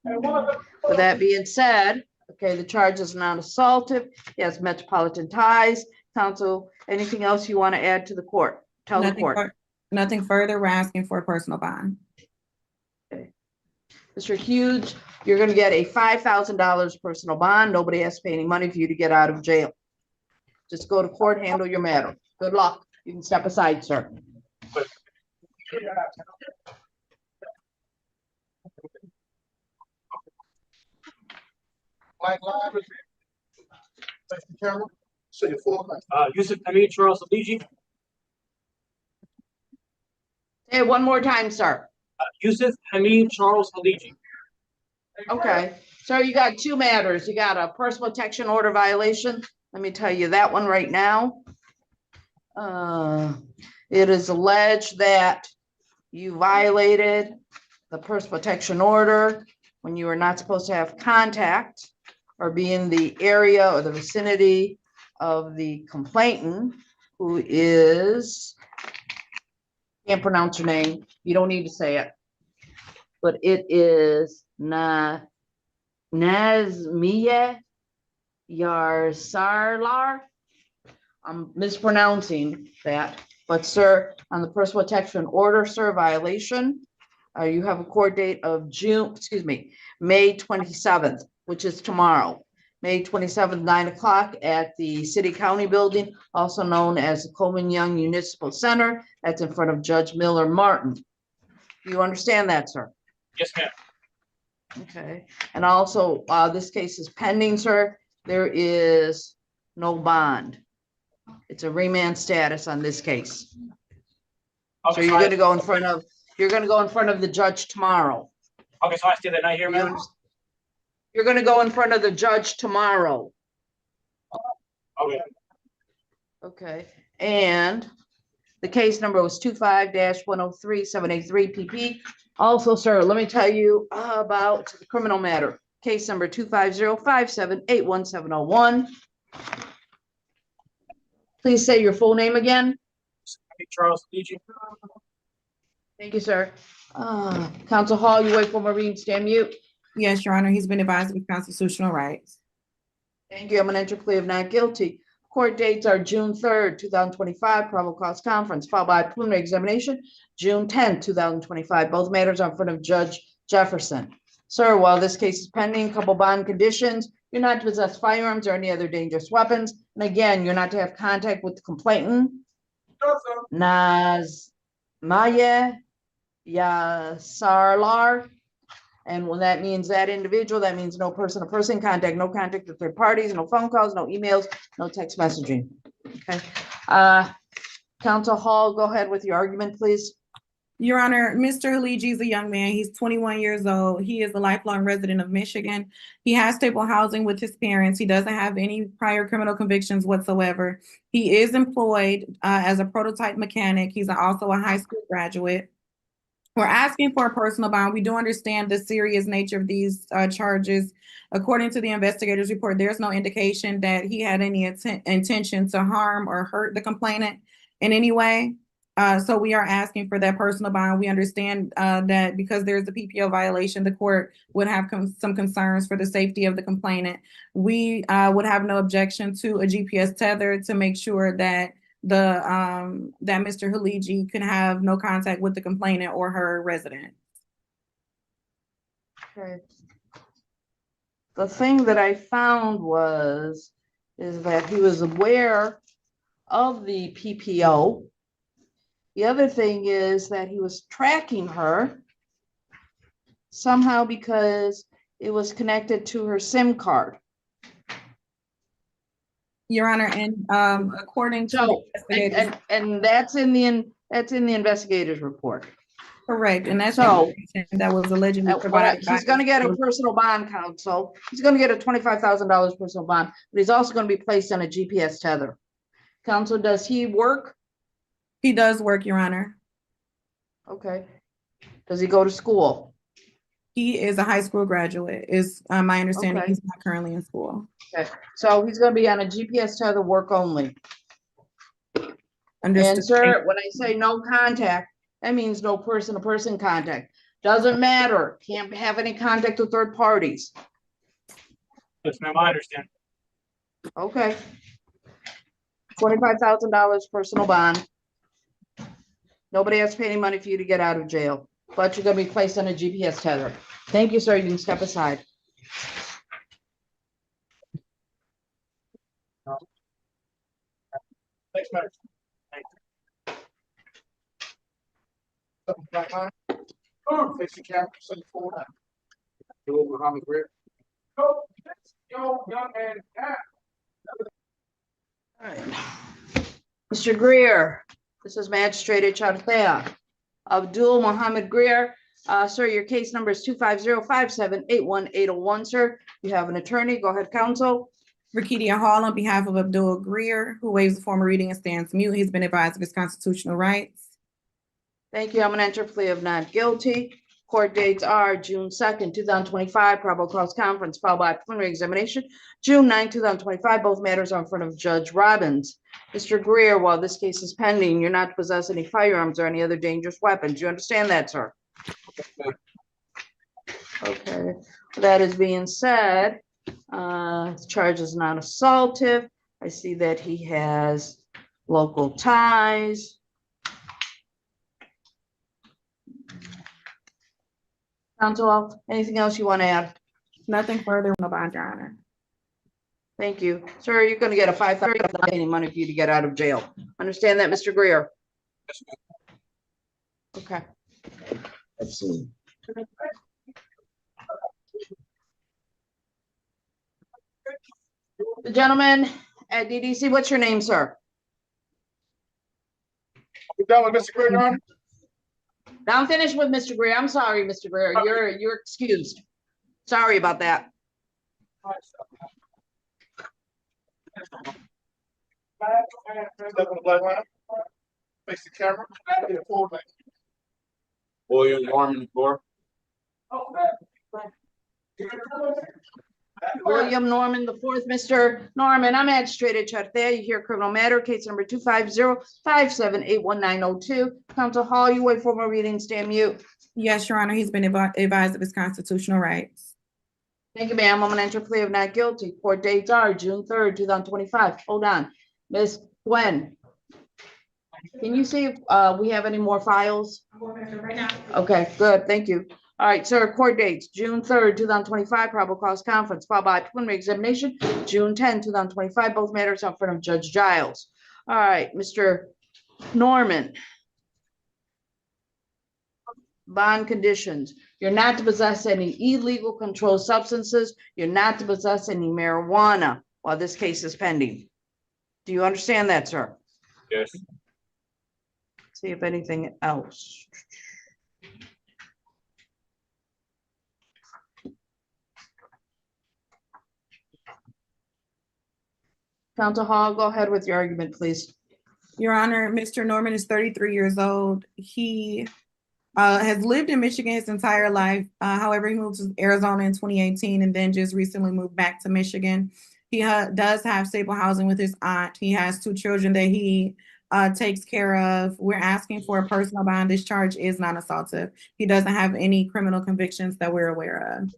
With that being said, okay, the charge is not assaultive. He has metropolitan ties. Counsel, anything else you want to add to the court? Tell the court. Nothing further. We're asking for a personal bond. Okay. Mr. Hughes, you're going to get a $5,000 personal bond. Nobody has to pay any money for you to get out of jail. Just go to court, handle your matter. Good luck. You can step aside, sir. Yusuf Hamid Charles Aliji. Hey, one more time, sir. Yusuf Hamid Charles Aliji. Okay, so you got two matters. You got a personal protection order violation. Let me tell you that one right now. It is alleged that you violated the personal protection order when you were not supposed to have contact or be in the area or the vicinity of the complainant, who is, can't pronounce your name. You don't need to say it, but it is Nazmiye Yarsarlar. I'm mispronouncing that, but sir, on the personal protection order, sir, violation, you have a court date of May 27th, which is tomorrow. May 27th, 9 o'clock at the City County Building, also known as the Coleman Young Municipal Center. That's in front of Judge Miller Martin. Do you understand that, sir? Yes, ma'am. Okay, and also, this case is pending, sir. There is no bond. It's a remand status on this case. Okay, So you're gonna go in front of, the judge tomorrow. Okay, so I stay the night here, ma'am? You're gonna go in front of the judge tomorrow. Okay. Okay, and the case number was 25-103783 PP. Also, sir, let me tell you about the criminal matter. Case number 250578171. Please say your full name again. Charles Aliji. Thank you, sir. Counsel Hall, you wait for Maureen, stand mute. Yes, Your Honor. He's been advised of his constitutional rights. Thank you. I'm going to enter plea of not guilty. Court dates are June 3rd, 2025, probable cause conference, followed by preliminary examination, June 10th, 2025. Both matters are in front of Judge Jefferson. Sir, while this case is pending, a couple bond conditions, You're not to possess firearms or any other dangerous weapons. And again, you're not to have contact with the complainant. Nazmaya Yasarlar. And when that means that individual, that means no person-to-person contact, no contact with third parties, no phone calls, no emails, no text messaging. Okay. Counsel Hall, go ahead with your argument, please. Your Honor, Mr. Aliji is a young man. He's 21 years old. He is a lifelong resident of Michigan. He has stable housing with his parents. He doesn't have any prior criminal convictions whatsoever. He is employed as a prototype mechanic. He's also a high school graduate. We're asking for a personal bond. We do understand the serious nature of these charges. According to the investigator's report, there's no indication that he had any intention to harm or hurt the complainant in any way. So we are asking for that personal bond. We understand that because there's a PPO violation, the court would have some concerns for the safety of the complainant. We would have no objection to a GPS tether to make sure that that Mr. Aliji could have no contact with the complainant or her resident. Okay. The thing that I found is that he was aware of the PPO. The other thing is that he was tracking her somehow because it was connected to her SIM card. Your Honor, and according to the investigators, and that's in the investigator's report. Correct, and that's so that was allegedly provided. He's going to get a personal bond, counsel. He's going to get a $25,000 personal bond, but he's also going to be placed on a GPS tether. Counsel, does he work? He does work, Your Honor. Okay. Does he go to school? He is a high school graduate, is my understanding. Okay. He's not currently in school. Okay, so he's going to be on a GPS tether, work only. Understood. And sir, when I say no contact, that means no person-to-person contact. Doesn't matter. Can't have any contact with third parties. Yes, ma'am, I understand. Okay. $25,000 personal bond. Nobody has to pay any money for you to get out of jail, but you're going to be placed on a GPS tether. Thank you, sir. You can step aside. Thanks, ma'am. Thank you. Oh, facing camera, so you forward. Do it with Muhammad Greer. Go, young man. All right. Mr. Greer, this is Magistrate Chartea. Abdul Muhammad Greer. Sir, your case number is 250-5781-801, sir. You have an attorney. Go ahead, counsel. Rakidia Hall on behalf of Abdul Greer, who waives the formal reading and stands mute. He's been advised of his constitutional rights. Thank you. I'm going to enter a plea of not guilty. Court dates are June 2nd, 2025, probable cause conference, followed by preliminary examination, June 9, 2025. Both matters are in front of Judge Robbins. Mr. Greer, while this case is pending, you're not to possess any firearms or any other dangerous weapons. You understand that, sir? Okay. That is being said, his charge is not assaultive. I see that he has local ties. Counsel, anything else you want to add? Nothing further, no bond, Your Honor. Thank you. Sir, you're going to get a $5,000 any money for you to get out of jail. Understand that, Mr. Greer? Okay. Let's see. The gentleman at DDC, what's your name, sir? You done with Mr. Greer, Your Honor? Now I'm finished with Mr. Greer. I'm sorry, Mr. Greer. You're excused. Sorry about that. Face the camera. William Norman Gore. William Norman the fourth, Mr. Norman, I'm Magistrate Chartea. You hear criminal matter, case number 250-5781-902. Counsel Hall, you wait for my reading, stand mute. Yes, Your Honor, he's been advised of his constitutional rights. Thank you, ma'am. I'm gonna enter a plea of not guilty. Court dates are June 3rd, 2025. Hold on. Ms. Gwen. Can you see if we have any more files? right now. Okay, good, thank you. All right, sir, court dates, June 3rd, 2025, probable cause conference, followed by preliminary examination, June 10, 2025, both matters in front of Judge Giles. All right, Mr. Norman. Bond conditions, you're not to possess any illegal controlled substances, you're not to possess any marijuana while this case is pending. Do you understand that, sir? Yes. See if anything else. Counsel Hall, go ahead with your argument, please. Your Honor, Mr. Norman is 33 years old. He has lived in Michigan his entire life. However, he moved to Arizona in 2018 and then just recently moved back to Michigan. He does have stable housing with his aunt. He has 2 children that he takes care of. We're asking for a personal bond. This charge is non-assaultive. He doesn't have any criminal convictions that we're aware of.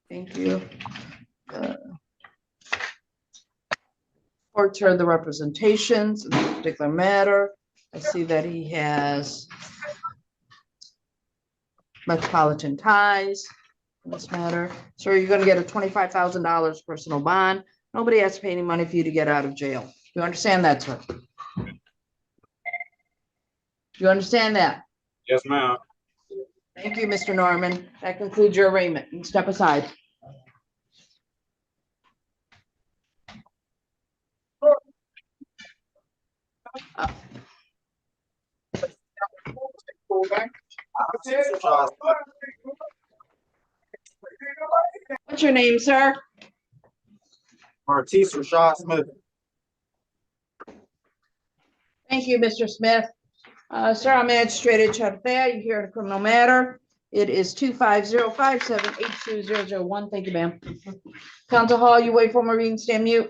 Thank you. Court's heard the representations in this particular matter. I see that he has metropolitan ties in this matter. So you're going to get a $25,000 personal bond. Nobody has to pay any money for you to get out of jail. You understand that, sir? You understand that? Yes, ma'am. Thank you, Mr. Norman. That concludes your arraignment. You can step aside. What's your name, sir? Martis Rashad Smith. Thank you, Mr. Smith. Sir, I'm Magistrate Chatafaya. You're here in a criminal matter. It is 25057820001. Thank you, ma'am. Counsel Hall, you wait for my reading, stand mute.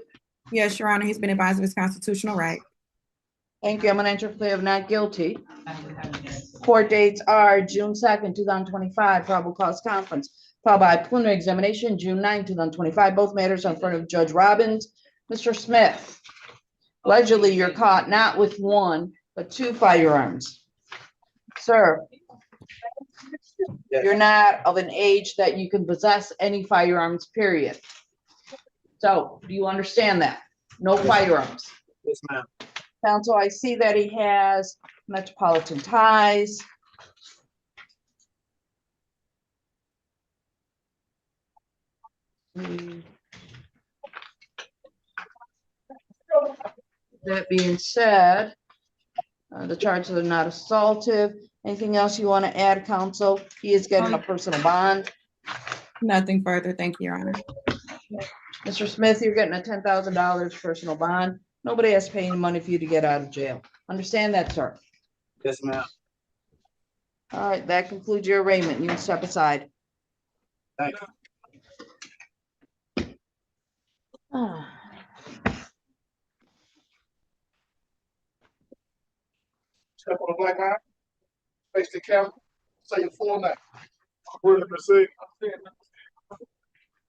Yes, Your Honor, he's been advised of his constitutional right. Thank you. I'm gonna enter a plea of not guilty. Court dates are June 2nd, 2025, probable cause conference, followed by preliminary examination, June 9th, 2025. Both matters in front of Judge Robbins. Mr. Smith, allegedly you're caught not with 1, but 2 firearms. Sir, you're not of an age that you can possess any firearms, period. So, do you understand that? No firearms. Yes, ma'am. Counsel, I see that he has metropolitan ties. That being said, the charges are not assaultive. Anything else you want to add, counsel? He is getting a personal bond. Nothing further. Thank you, Your Honor. Mr. Smith, you're getting a $10,000 personal bond. Nobody has to pay any money for you to get out of jail. Understand that, sir? Yes, ma'am. All right, that concludes your arraignment. You can step aside. Thank you. Step on the black line. Face the camera. Say your full name. We're to proceed.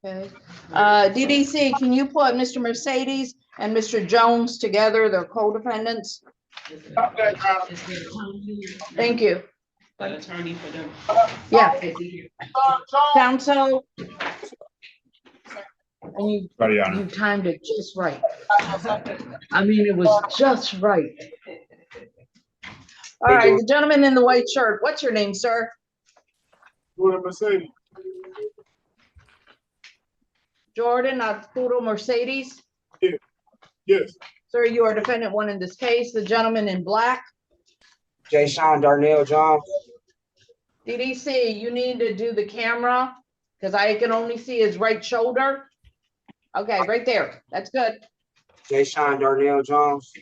Okay. DDC, can you put Mr. Mercedes and Mr. Jones together? They're co-defendants. Thank you. Attorney for them. Yeah. Counsel. And you timed it just right. I mean, it was just right. All right, the gentleman in the white shirt, what's your name, sir? We're to proceed. Jordan Arturo Mercedes. Yes. Sir, you are defendant 1 in this case. The gentleman in black. Jay Sean Darnell John. DDC, you need to do the camera because I can only see his right shoulder. Okay, right there. That's good. Jay Sean Darnell Jones.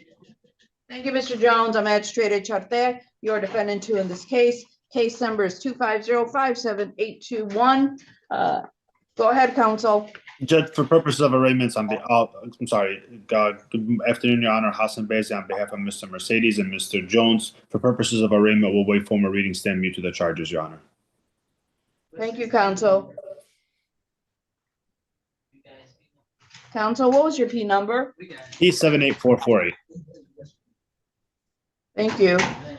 Thank you, Mr. Jones. I'm Magistrate Charte. You are defendant 2 in this case. Case number is 250578201. Go ahead, counsel. Judge, for purposes of arraignments, I'm sorry. Good afternoon, Your Honor. Hassan Bezi on behalf of Mr. Mercedes and Mr. Jones. For purposes of arraignment, we'll wait for my reading, stand mute to the charges, Your Honor. Thank you, counsel. Counsel, what was your P number? P78448. Thank you.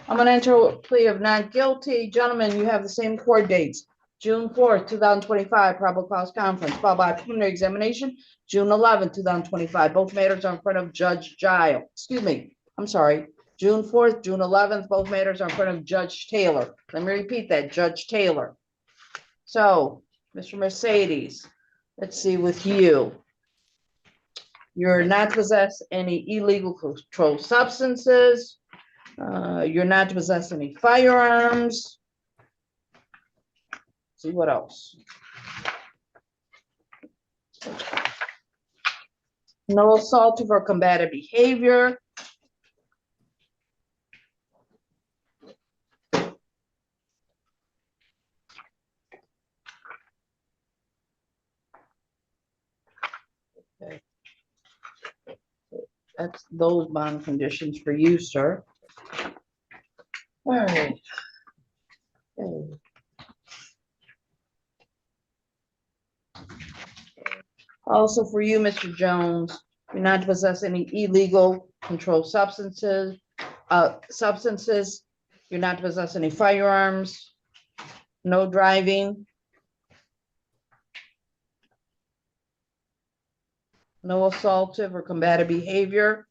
I'm gonna enter a plea of not guilty. Gentlemen, you have the same court dates. June 4th, 2025, probable cause conference, followed by preliminary examination, June 11th, 2025. Both matters are in front of Judge Giles. Excuse me, I'm sorry. June 4th, June 11th, both matters are in front of Judge Taylor. Let me repeat that, Judge Taylor. So, Mr. Mercedes, let's see with you. You're not to possess any illegal controlled substances. You're not to possess any firearms. See what else? No assaultive or combative behavior. Okay. That's those bond conditions for you, sir. All right. Okay. Also for you, Mr. Jones, you're not to possess any illegal controlled substances. You're not to possess any firearms. No driving. No assaultive or combative behavior.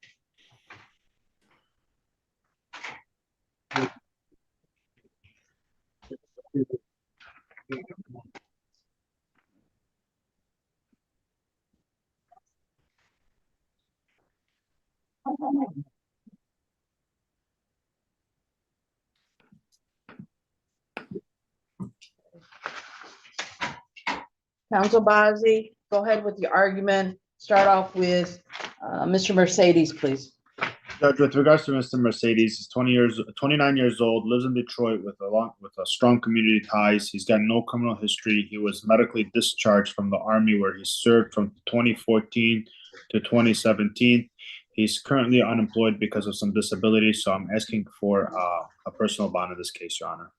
Counsel Bazzi, go ahead with your argument. Start off with Mr. Mercedes, please. Judge, with regards to Mr. Mercedes, he's 29 years old, lives in Detroit with a strong community ties. He's got no criminal history. He was medically discharged from the Army where he served from 2014 to 2017. He's currently unemployed because of some disability, so I'm asking for a personal bond in this case, Your Honor.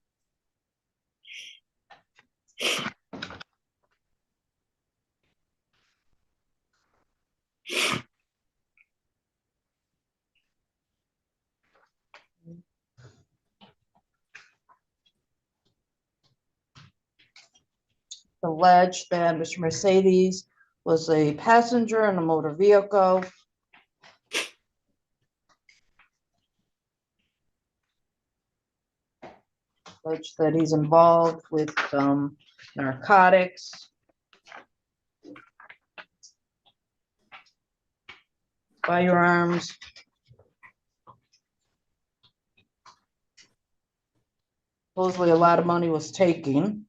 Alleged that Mr. Mercedes was a passenger in a motor vehicle. Alleged that he's involved with narcotics. Firearms. Supposedly a lot of money was taken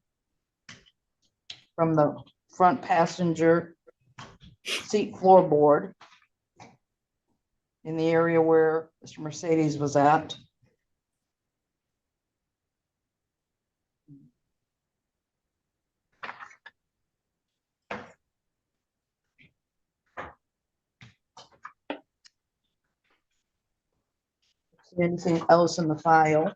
from the front passenger seat floorboard in the area where Mr. Mercedes was at. Anything else in the file?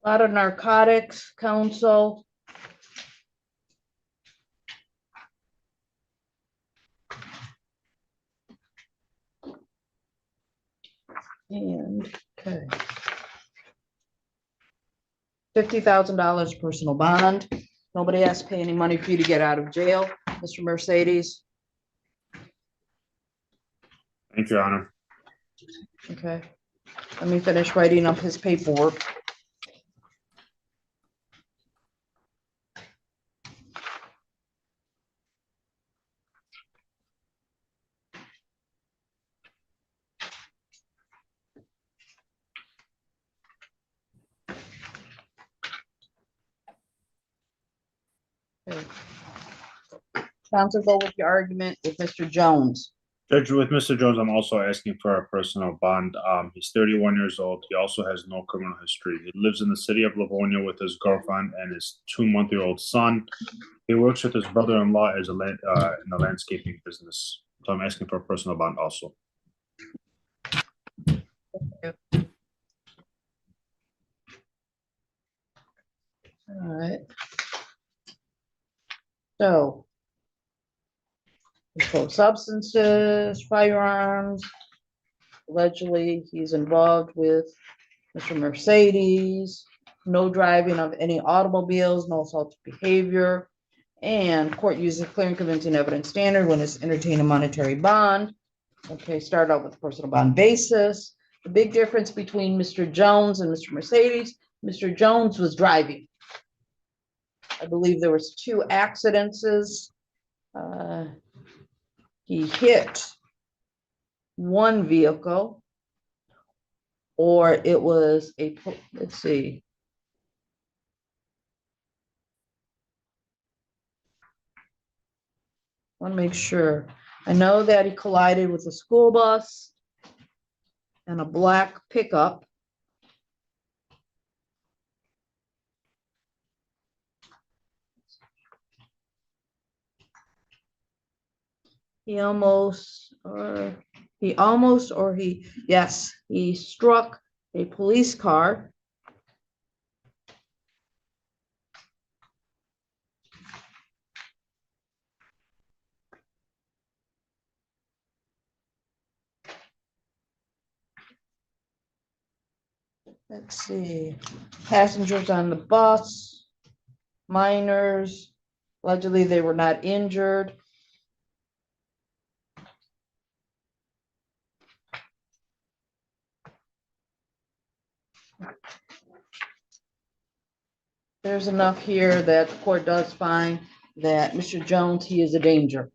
A lot of narcotics, counsel. And, okay. $50,000 personal bond. Nobody has to pay any money for you to get out of jail, Mr. Mercedes. Thank you, Your Honor. Okay. Let me finish writing up his paperwork. Okay. Counsel, go with your argument with Mr. Jones. Judge, with Mr. Jones, I'm also asking for a personal bond. He's 31 years old. He also has no criminal history. He lives in the city of Livonia with his girlfriend and his 2-month-old son. He works with his brother-in-law as in the landscaping business. So I'm asking for a personal bond also. All right. So. Controlled substances, firearms. Allegedly, he's involved with Mr. Mercedes, no driving of any automobiles, no assault behavior. And court uses clear and convincing evidence standard when it's entertaining a monetary bond. Okay, start out with a personal bond basis. The big difference between Mr. Jones and Mr. Mercedes, Mr. Jones was driving. I believe there was 2 accidents. He hit one vehicle, or it was a, let's see. I want to make sure. I know that he collided with a school bus and a black pickup. Yes, he struck a police car. Let's see, passengers on the bus, minors, allegedly they were not injured. There's enough here that the court does find that Mr. Jones, he is a danger.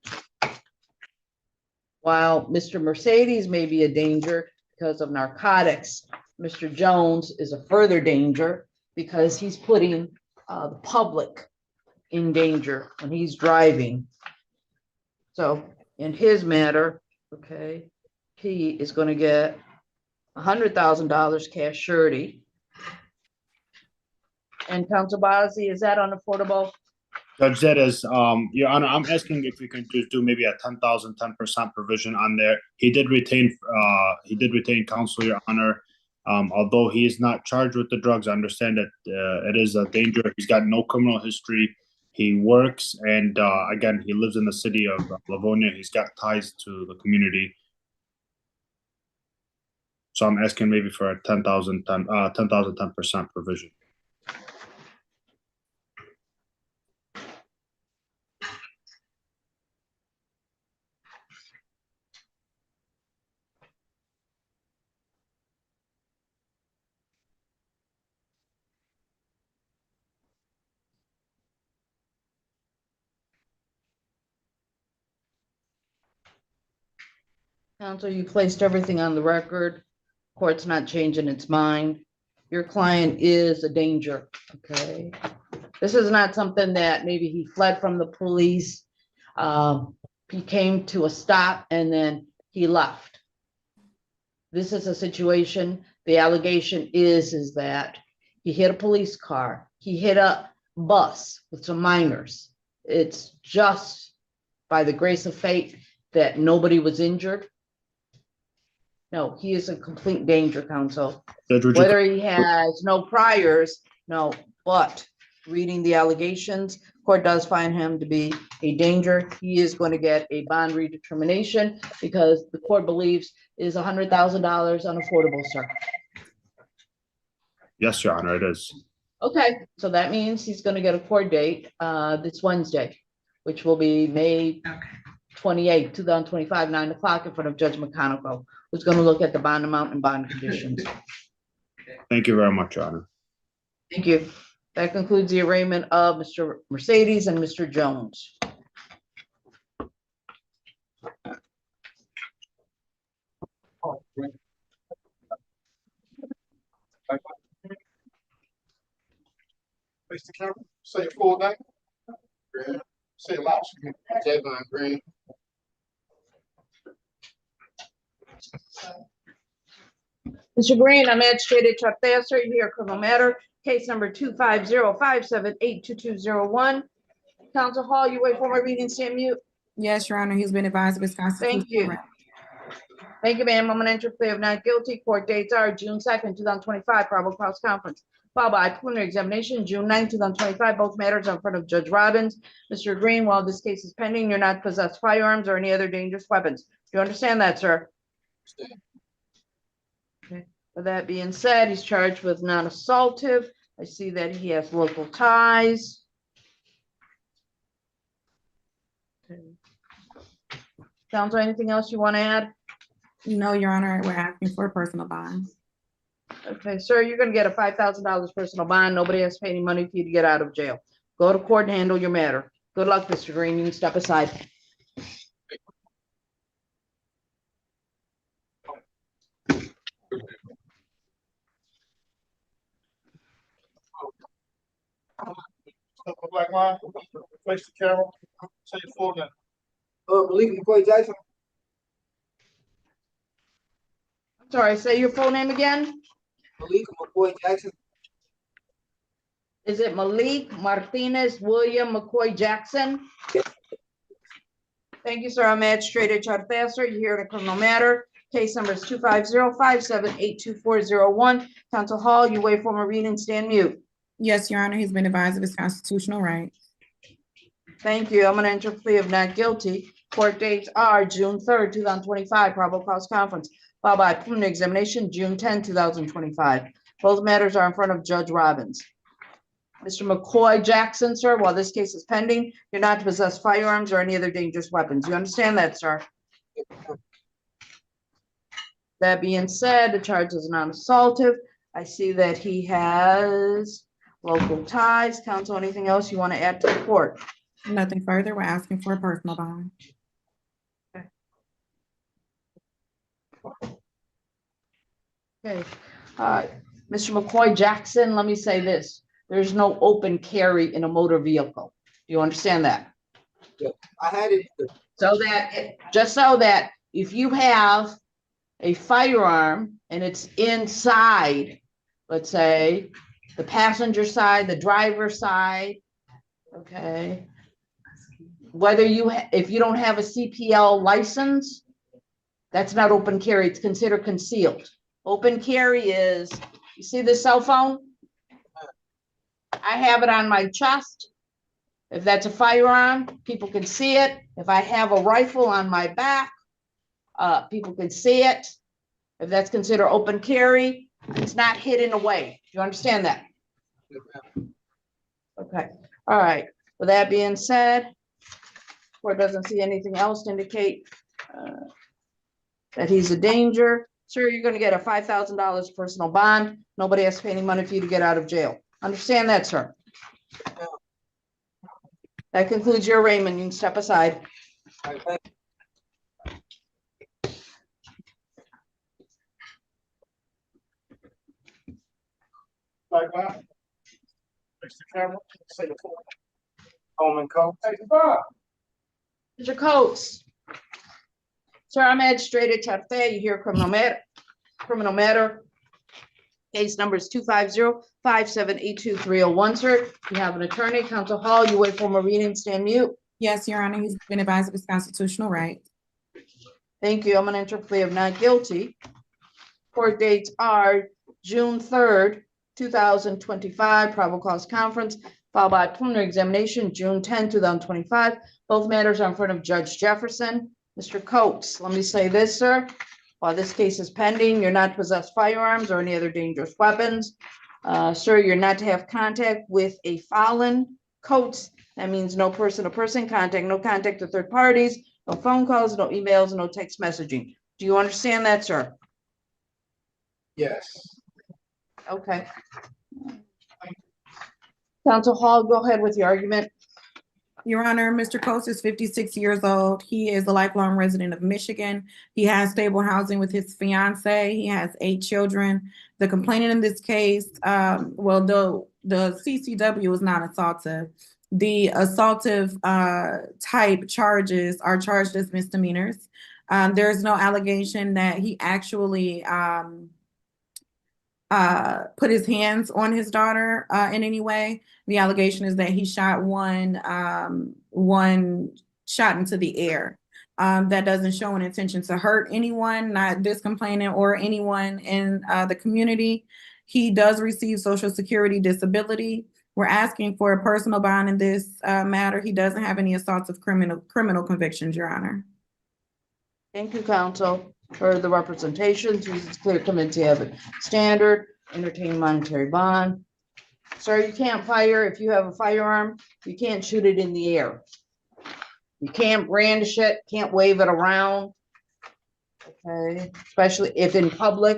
While Mr. Mercedes may be a danger because of narcotics, Mr. Jones is a further danger because he's putting the public in danger when he's driving. So in his matter, okay, he is going to get $100,000 cash surety. And Council Bozzi, is that unaffordable? Judge, that is, Your Honor, I'm asking if we can just do maybe a 10% provision on there. He did retain counsel, Your Honor. Although he is not charged with the drugs, I understand that it is a danger. He's got no criminal history. He works, and again, he lives in the city of Livonia. He's got ties to the community. So I'm asking maybe for a 10% provision. Counsel, you placed everything on the record. Court's not changing its mind. Your client is a danger, okay? This is not something that maybe he fled from the police. He came to a stop and then he left. This is a situation, the allegation is that he hit a police car. He hit a bus with some minors. It's just by the grace of fate that nobody was injured. No, he is a complete danger, counsel. Whether he has no priors, no, but reading the allegations, court does find him to be a danger. He is going to get a bond redetermination because the court believes is $100,000 unaffordable, sir. Yes, Your Honor, it is. Okay, so that means he's going to get a court date this Wednesday, which will be May 28, 2025, 9 o'clock in front of Judge McConigal, who's going to look at the bond amount and bond conditions. Thank you very much, Your Honor. Thank you. That concludes the arraignment of Mr. Mercedes and Mr. Jones. Face the camera, say your full name. Say it loud. Javon Green. Mr. Green, I'm agitated to answer you hear criminal matter, case number 250-578-2201. Council Hall, you wait for my reading, stand mute. Yes, Your Honor, he's been advised of his constitutional Thank you. right. Thank you, ma'am. I'm gonna enter plea of not guilty. Court dates are June 2nd, 2025, probable cause conference. Followed by preliminary examination, June 9th, 2025. Both matters are in front of Judge Robbins. Mr. Green, while this case is pending, you're not to possess firearms or any other dangerous weapons. Do you understand that, sir? Okay. With that being said, he's charged with non-assaultive. I see that he has local ties. Okay. Counsel, anything else you want to add? No, Your Honor, we're asking for a personal bond. Okay, sir, you're gonna get a $5,000 personal bond. Nobody has to pay any money for you to get out of jail. Go to court and handle your matter. Good luck, Mr. Green. You can step aside. Step up black line, face the camera, say your full name. McCoy Jackson. Sorry, say your full name again. McCoy Jackson. Is it Malik Martinez William McCoy Jackson? Thank you, sir. I'm magistrate Charthaster. You're here in a criminal matter. Case number is 250-578-2401. Council Hall, you wait for my reading, stand mute. Yes, Your Honor, he's been advised of his constitutional rights. Thank you. I'm gonna enter plea of not guilty. Court dates are June 3rd, 2025, probable cause conference, followed by preliminary examination, June 10, 2025. Both matters are in front of Judge Robbins. Mr. McCoy Jackson, sir, while this case is pending, you're not to possess firearms or any other dangerous weapons. You understand that, sir? That being said, the charge is non-assaultive. I see that he has local ties. Counsel, anything else you want to add to the court? Nothing further. We're asking for a personal bond. Okay, Mr. McCoy Jackson, let me say this. There's no open carry in a motor vehicle. Do you understand that? I had it. Just so that if you have a firearm and it's inside, let's say, the passenger side, the driver's side, okay, whether if you don't have a CPL license, that's not open carry. It's considered concealed. Open carry is, you see this cell phone? I have it on my chest. If that's a firearm, people can see it. If I have a rifle on my back, people can see it. If that's considered open carry, it's not hidden away. Do you understand that? Okay. All right. With that being said, court doesn't see anything else to indicate that he's a danger. Sir, you're going to get a $5,000 personal bond. Nobody has to pay any money for you to get out of jail. Understand that, sir? That concludes your arraignment. You can step aside. Black line, face the camera, say your full name. Coleman Cole. Hey, Mr. Coates. Sir, I'm magistrate Charthaster. You hear criminal matter. Case number is 250-578-2301, sir. You have an attorney, Counsel Hall. You wait for my reading, stand mute. Yes, Your Honor, he's been advised of his constitutional rights. Thank you. I'm going to enter plea of not guilty. Court dates are June 3rd, 2025, probable cause conference, followed by preliminary examination, June 10, 2025. Both matters are in front of Judge Jefferson. Mr. Coates, let me say this, sir. While this case is pending, you're not to possess firearms or any other dangerous weapons. Sir, you're not to have contact with a felon. Coates, that means no person-to-person contact, no contact to third parties, no phone calls, no emails, no text messaging. Do you understand that, sir? yes. Okay. Counsel Hall, go ahead with your argument. Your Honor, Mr. Coates is 56 years old. He is a lifelong resident of Michigan. He has stable housing with his fiance. He has 8 children. The complainant in this case, well, the CCW is not assaultive. The assaultive type charges are charged as misdemeanors. There's no allegation that he actually put his hands on his daughter in any way. The allegation is that he shot one shot into the air. That doesn't show an intention to hurt anyone, not this complainant or anyone in the community. He does receive Social Security disability. We're asking for a personal bond in this matter. He doesn't have any assaults of criminal convictions, Your Honor. Thank you, counsel, for the representations. Uses clear committee evidence standard, entertain monetary bond. Sir, you can't fire if you have a firearm. You can't shoot it in the air. You can't brandish it, can't wave it around. Okay, especially if in public.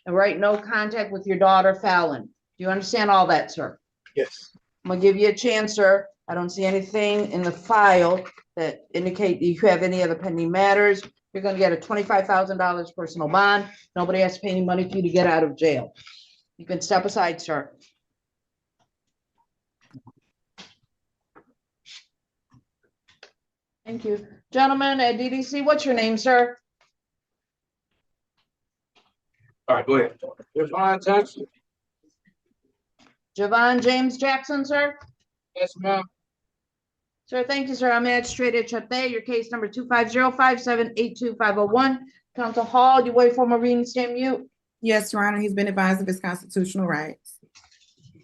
And right, no contact with your daughter, Fallon. Do you understand all that, sir? Yes. I'm gonna give you a chance, sir. I don't see anything in the file that indicate that you have any other pending matters. You're gonna get a $25,000 personal bond. Nobody has to pay any money for you to get out of jail. You can step aside, sir. Thank you. Gentlemen at DDC, what's your name, sir? All right, go ahead. Javon Jackson. Javon James Jackson, sir? Yes, ma'am. Sir, thank you, sir. I'm Magistrate Chate. Your case number 250-5782501. Counsel Hall, you wait for Marine stand mute. Yes, Your Honor, he's been advised of his constitutional rights.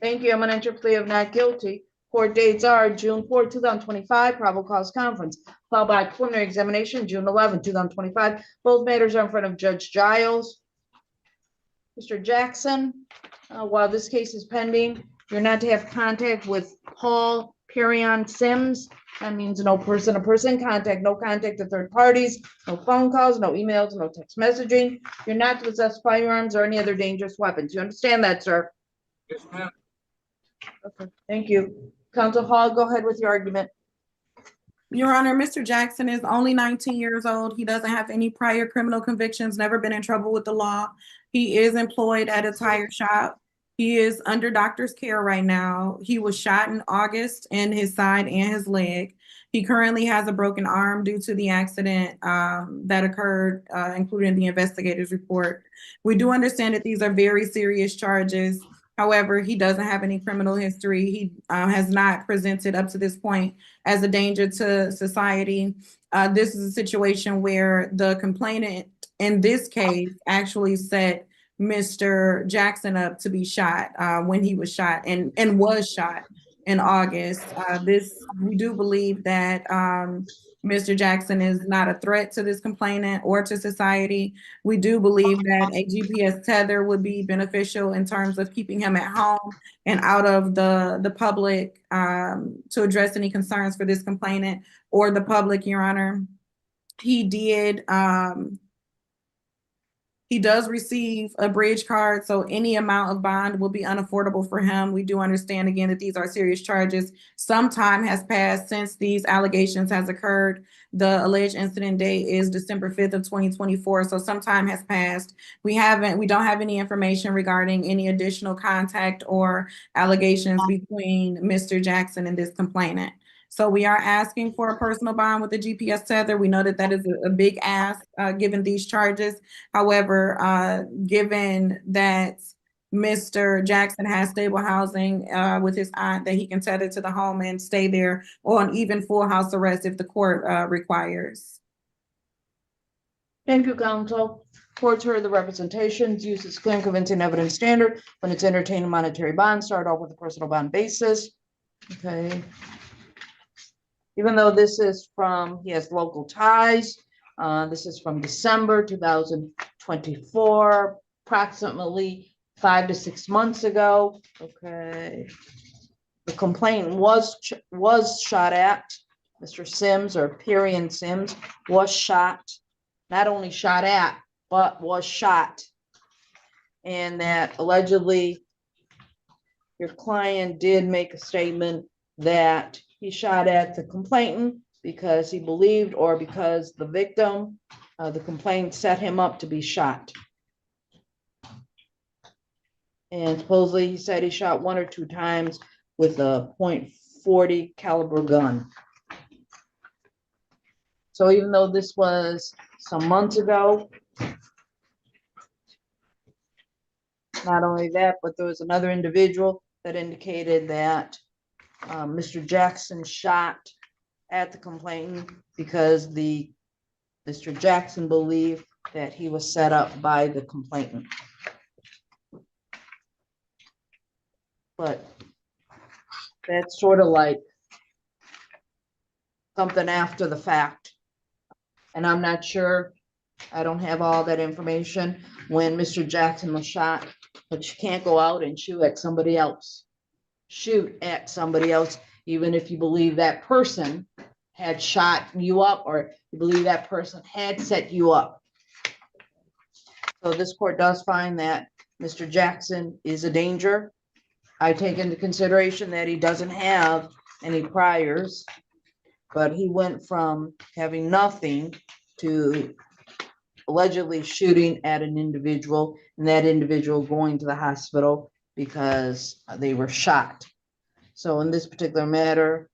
Thank you. I'm gonna enter plea of not guilty. Court dates are June 4, 2025, probable cause conference, followed by preliminary examination, June 11, 2025. Both matters are in front of Judge Giles. Mr. Jackson, while this case is pending, you're not to have contact with Paul Perion Sims. That means no person-to-person contact, no contact to third parties, no phone calls, no emails, no text messaging. You're not to possess firearms or any other dangerous weapons. You understand that, sir? Yes, ma'am. Okay, thank you. Counsel Hall, go ahead with your argument. Your Honor, Mr. Jackson is only 19 years old. He doesn't have any prior criminal convictions, never been in trouble with the law. He is employed at a tire shop. He is under doctor's care right now. He was shot in August in his side and his leg. He currently has a broken arm due to the accident that occurred, including the investigator's report. We do understand that these are very serious charges. However, he doesn't have any criminal history. He has not presented up to this point as a danger to society. This is a situation where the complainant in this case actually set Mr. Jackson up to be shot when he was shot and was shot in August. We do believe that Mr. Jackson is not a threat to this complainant or to society. We do believe that a GPS tether would be beneficial in terms of keeping him at home and out of the public to address any concerns for this complainant or the public, Your Honor. He does receive a bridge card, so any amount of bond will be unaffordable for him. We do understand, again, that these are serious charges. Some time has passed since these allegations has occurred. The alleged incident date is December 5th of 2024, so some time has passed. We don't have any information regarding any additional contact or allegations between Mr. Jackson and this complainant. So we are asking for a personal bond with the GPS tether. We know that that is a big ask given these charges. However, given that Mr. Jackson has stable housing with his aunt that he can tether to the home and stay there on even full house arrest if the court requires. Thank you, counsel. Court's heard the representations, uses clear and convincing evidence standard. When it's entertaining monetary bond, start off with a personal bond basis. Okay. Even though this is he has local ties, this is from December 2024, approximately 5 to 6 months ago. Okay. The complaint was shot at. Mr. Sims or Perion Sims was shot, not only shot at, but was shot. And that allegedly your client did make a statement that he shot at the complainant because he believed or because the victim, the complainant set him up to be shot. And supposedly he said he shot 1 or 2 times with a .40 caliber gun. So even though this was some months ago, not only that, but there was another individual that indicated that Mr. Jackson shot at the complainant because Mr. Jackson believed that he was set up by the complainant. But that's sort of like something after the fact. And I'm not sure, I don't have all that information when Mr. Jackson was shot, but you can't go out and shoot at somebody else. Shoot at somebody else, even if you believe that person had shot you up or you believe that person had set you up. So this court does find that Mr. Jackson is a danger. I take into consideration that he doesn't have any priors, but he went from having nothing to allegedly shooting at an individual and that individual going to the hospital because they were shot. So in this particular matter,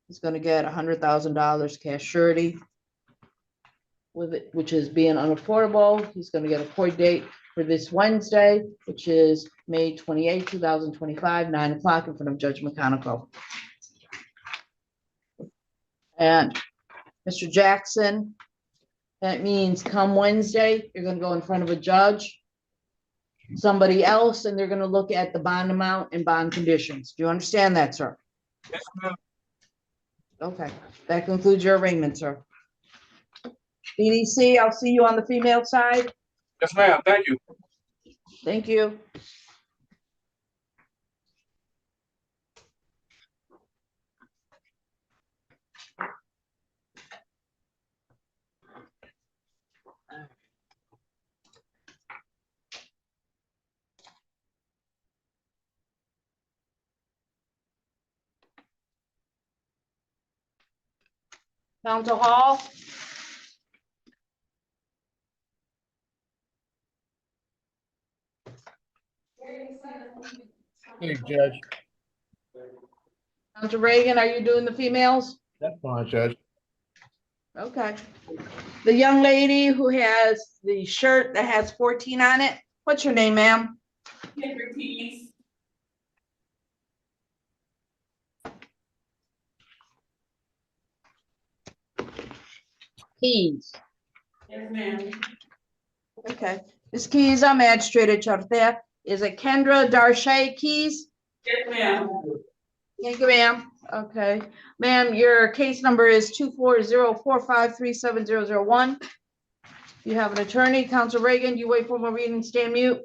he's going to get $100,000 cash surety with it, which is being unaffordable. He's going to get a court date for this Wednesday, which is May 28, 2025, 9 o'clock in front of Judge McConicle. And Mr. Jackson, that means come Wednesday, you're going to go in front of a judge, somebody else, and they're going to look at the bond amount and bond conditions. Do you understand that, sir? Yes, ma'am. Okay, that concludes your arraignment, sir. BDC, I'll see you on the female side. Yes, ma'am. Thank you. Thank you. Counsel Hall. Hey, Judge. Counsel Reagan, are you doing the females? That's fine, Judge. Okay. The young lady who has the shirt that has 14 on it, what's your name, ma'am? Keys. Keys. Yes, ma'am. Okay. Ms. Keys, I'm magistrate at Chartea. Is it Kendra Darche Keys? Yes, ma'am. Thank you, ma'am. Okay. Ma'am, your case number is 24045370001. You have an attorney, Counsel Reagan. You wait for my reading, stand mute.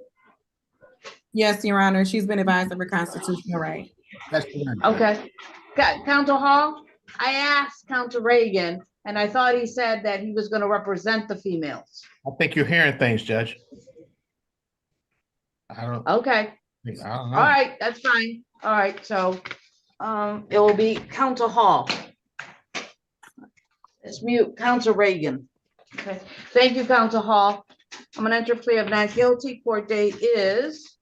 Yes, Your Honor, she's been advised of her constitutional right. That's correct. Okay. Got Counsel Hall. I asked Counsel Reagan, and I thought he said that he was going to represent the females. I think you're hearing things, Judge. I don't Okay. know. All right, that's fine. All right, so it will be Counsel Hall. Let's mute Counsel Reagan. Okay, thank you, Counsel Hall. I'm gonna enter plea of not guilty. Court date is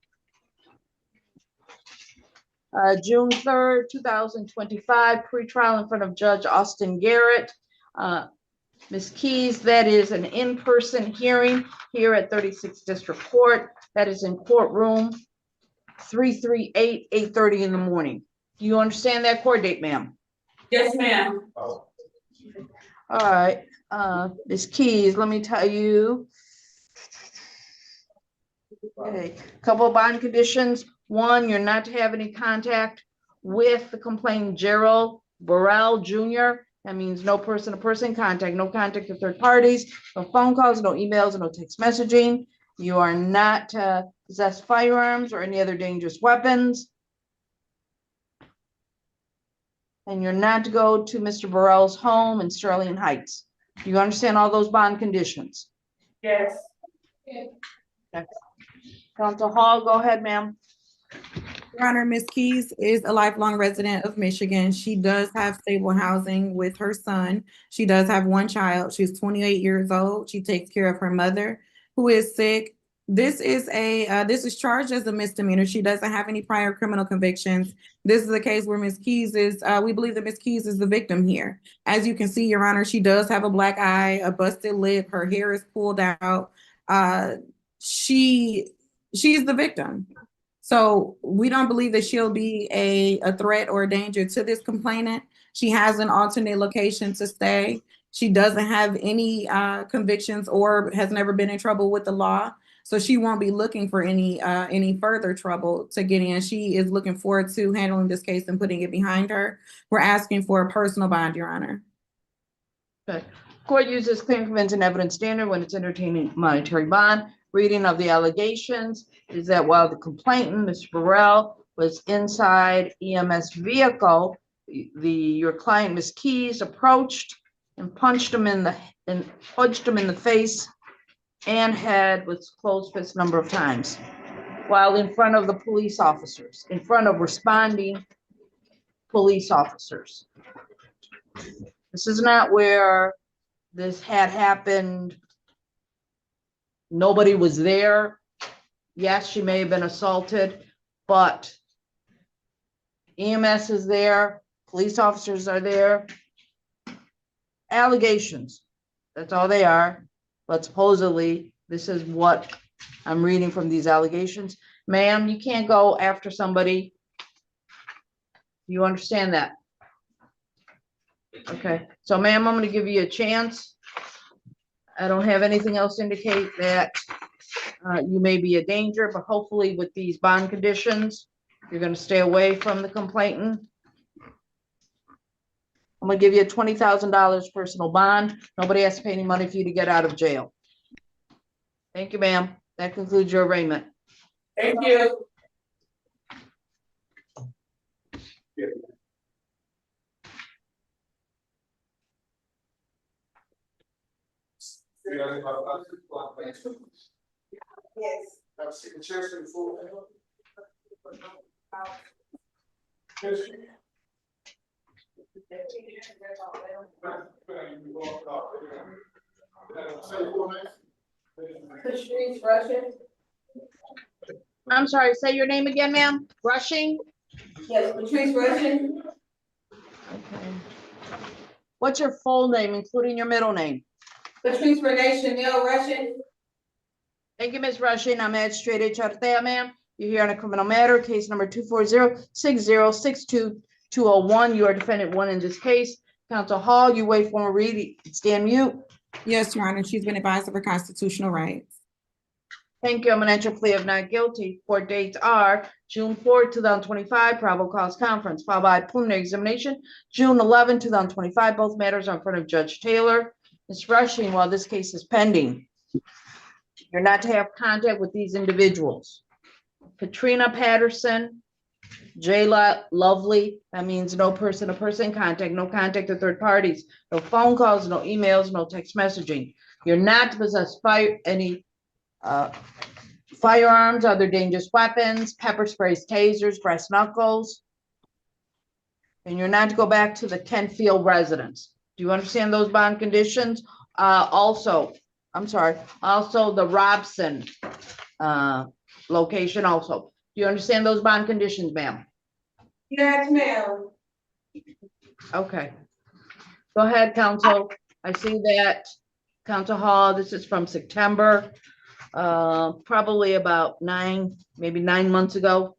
June 3rd, 2025, pretrial in front of Judge Austin Garrett. Ms. Keys, that is an in-person hearing here at 36th District Court. That is in courtroom 338, 8:30 in the morning. Do you understand that court date, ma'am? Yes, ma'am. All right, Ms. Keys, let me tell you. Okay, couple of bond conditions. One, you're not to have any contact with the complainant, Gerald Burrell Jr. That means no person-to-person contact, no contact with third parties, no phone calls, no emails, no text messaging. You are not to possess firearms or any other dangerous weapons. And you're not to go to Mr. Burrell's home in Sterling Heights. Do you understand all those bond conditions? Yes. Okay. Counsel Hall, go ahead, ma'am. Your Honor, Ms. Keys is a lifelong resident of Michigan. She does have stable housing with her son. She does have one child. She's 28 years old. She takes care of her mother, who is sick. This is charged as a misdemeanor. She doesn't have any prior criminal convictions. This is a case where Ms. Keys is, we believe that Ms. Keys is the victim here. As you can see, Your Honor, she does have a black eye, a busted lip, her hair is pulled out. She's the victim. So we don't believe that she'll be a threat or a danger to this complainant. She has an alternate location to stay. She doesn't have any convictions or has never been in trouble with the law. So she won't be looking for any further trouble to get in. She is looking forward to handling this case and putting it behind her. We're asking for a personal bond, Your Honor. Okay. Court uses clear and convincing evidence standard when it's entertaining monetary bond. Reading of the allegations is that while the complainant, Mr. Burrell, was inside EMS vehicle, your client, Ms. Keys, approached and punched him in the face and head with closed fist number of times while in front of the police officers, in front of responding police officers. This is not where this had happened. Nobody was there. Yes, she may have been assaulted, but EMS is there, police officers are there. Allegations, that's all they are. But supposedly, this is what I'm reading from these allegations. Ma'am, you can't go after somebody. You understand that? Okay, so ma'am, I'm gonna give you a chance. I don't have anything else to indicate that you may be a danger, but hopefully with these bond conditions, you're gonna stay away from the complainant. I'm gonna give you a $20,000 personal bond. Nobody has to pay any money for you to get out of jail. Thank you, ma'am. That concludes your arraignment. Thank you. Yes. Have a seat in the chairs for the full. Patrice Russian? I'm sorry, say your name again, ma'am. Rushing? Yes, Patrice Russian. Okay. What's your full name, including your middle name? Patrice Renee Chanel Russian. Thank you, Ms. Rushing. I'm Magistrate H. Artea, ma'am. You're here on a criminal matter, case number 240-6062-201. You are defendant one in this case. Counsel Hall, you wait for a read. Stand mute. Yes, Your Honor, she's been advised of her constitutional rights. Thank you. I'm gonna enter plea of not guilty. Court dates are June 4, 2025, probable cause conference, followed by preliminary examination, June 11, 2025. Both matters are in front of Judge Taylor. Ms. Rushing, while this case is pending, you're not to have contact with these individuals. Katrina Patterson, Jayla Lovely, that means no person-to-person contact, no contact to third parties, no phone calls, no emails, no text messaging. You're not to possess any firearms, other dangerous weapons, pepper sprays, tasers, brass knuckles. And you're not to go back to the Kentfield residence. Do you understand those bond conditions? Also the Robson location also. Do you understand those bond conditions, ma'am? Yes, ma'am. Okay. Go ahead, counsel. I see that. Counsel Hall, this is from September, probably about maybe 9 months ago.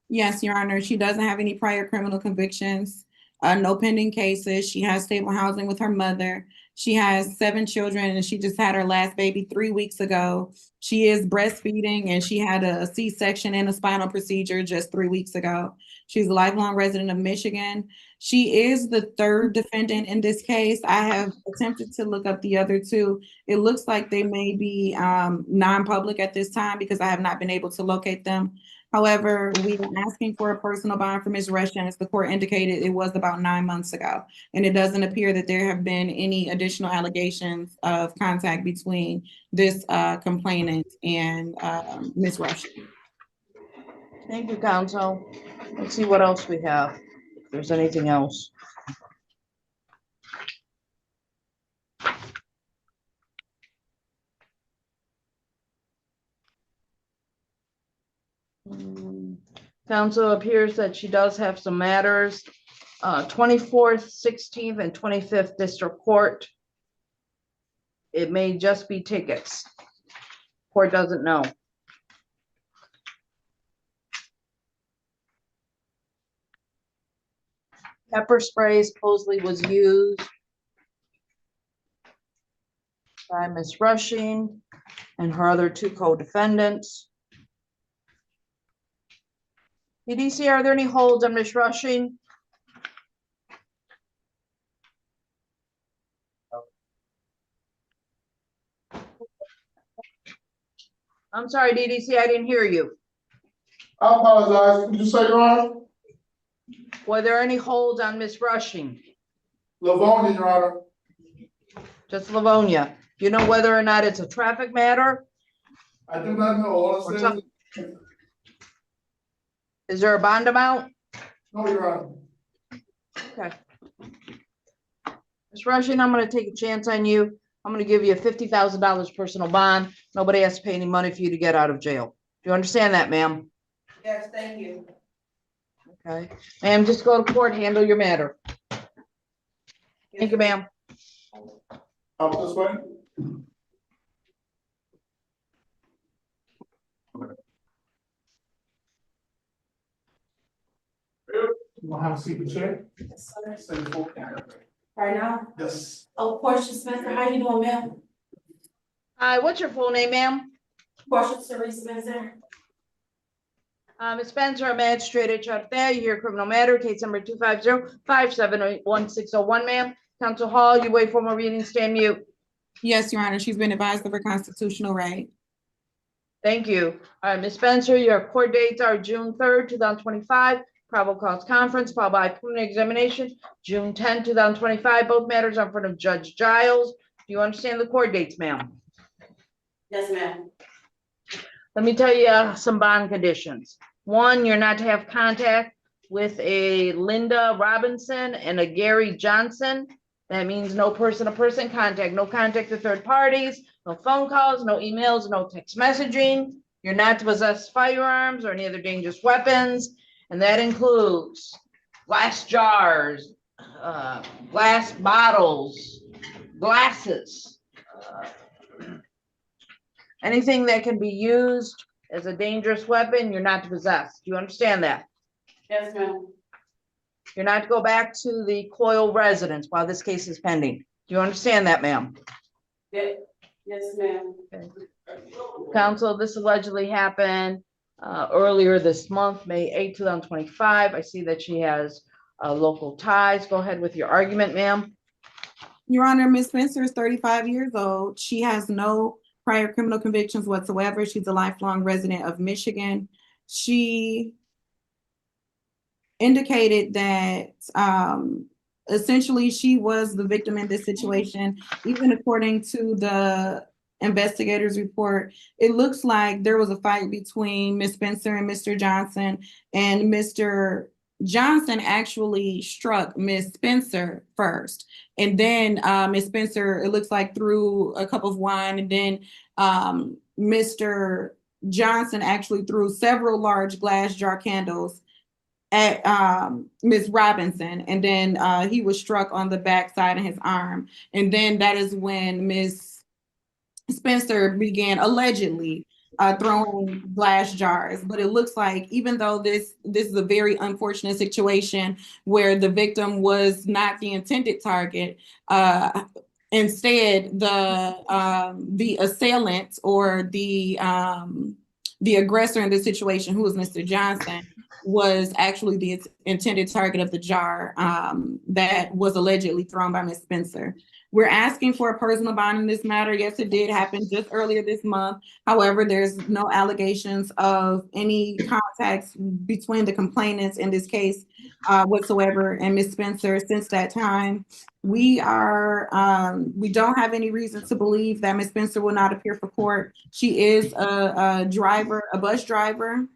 Yes, Your Honor, she doesn't have any prior criminal convictions, no pending cases. She has stable housing with her mother. She has 7 children and she just had her last baby 3 weeks ago. She is breastfeeding and she had a C-section and a spinal procedure just 3 weeks ago. She's a lifelong resident of Michigan. She is the third defendant in this case. I have attempted to look up the other 2. It looks like they may be non-public at this time because I have not been able to locate them. However, we are asking for a personal bond for Ms. Russian. As the court indicated, it was about 9 months ago. And it doesn't appear that there have been any additional allegations of contact between this complainant and Ms. Russian. Thank you, counsel. Let's see what else we have. If there's anything else. Council appears that she does have some matters. 24th, 16th, and 25th District Court. It may just be tickets. Court doesn't know. Pepper spray supposedly was used by Ms. Rushing and her other two co-defendants. EDC, are there any holds on Ms. Rushing? I'm sorry, DDC, I didn't hear you. I apologize. Could you say, Your Honor? Were there any holds on Ms. Rushing? Livonia, Your Honor. Just Livonia. Do you know whether or not it's a traffic matter? I do not know. All it says is, Is there a bond amount? no, Your Honor. Okay. Ms. Rushing, I'm gonna take a chance on you. I'm gonna give you a $50,000 personal bond. Nobody has to pay any money for you to get out of jail. Do you understand that, ma'am? Yes, thank you. Okay. Ma'am, just go to court, handle your matter. Thank you, ma'am. Out this way. You want to have a seat in the chair? Yes, sir. Stay full. Right now? Yes. Oh, Portia Spencer, how you doing, ma'am? Hi, what's your full name, ma'am? Portia Cerise Spencer. Ms. Spencer, a magistrate at Charlotte, you hear criminal matter, case number 250-578-1601, ma'am. Council Hall, you wait for more reading, stand mute. Yes, Your Honor, she's been advised of her constitutional right. Thank you. All right, Ms. Spencer, your court dates are June 3rd, 2025, probable cause conference, followed by preliminary examination, June 10, 2025. Both matters are in front of Judge Giles. Do you understand the court dates, ma'am? Yes, ma'am. Let me tell you some bond conditions. One, you're not to have contact with a Linda Robinson and a Gary Johnson. That means no person-to-person contact, no contact to third parties, no phone calls, no emails, no text messaging. You're not to possess firearms or any other dangerous weapons, and that includes glass jars, glass bottles, glasses, anything that can be used as a dangerous weapon, you're not to possess. Do you understand that? Yes, ma'am. You're not to go back to the Coyle residence while this case is pending. Do you understand that, ma'am? Yes, ma'am. Counsel, this allegedly happened earlier this month, May 8, 2025. I see that she has local ties. Go ahead with your argument, ma'am. Your Honor, Ms. Spencer is 35 years old. She has no prior criminal convictions whatsoever. She's a lifelong resident of Michigan. She indicated that essentially she was the victim in this situation. Even according to the investigator's report, it looks like there was a fight between Ms. Spencer and Mr. Johnson, and Mr. Johnson actually struck Ms. Spencer first. And then Ms. Spencer, it looks like, threw a cup of wine, and then Mr. Johnson actually threw several large glass jar candles at Ms. Robinson, and then he was struck on the backside of his arm. And then that is when Ms. Spencer began allegedly throwing glass jars. But it looks like, even though this is a very unfortunate situation where the victim was not the intended target, instead the assailant or the aggressor in this situation, who was Mr. Johnson, was actually the intended target of the jar that was allegedly thrown by Ms. Spencer. We're asking for a personal bond in this matter. Yes, it did happen just earlier this month. However, there's no allegations of any contacts between the complainants in this case whatsoever and Ms. Spencer since that time. We don't have any reason to believe that Ms. Spencer will not appear for court. She is a bus driver,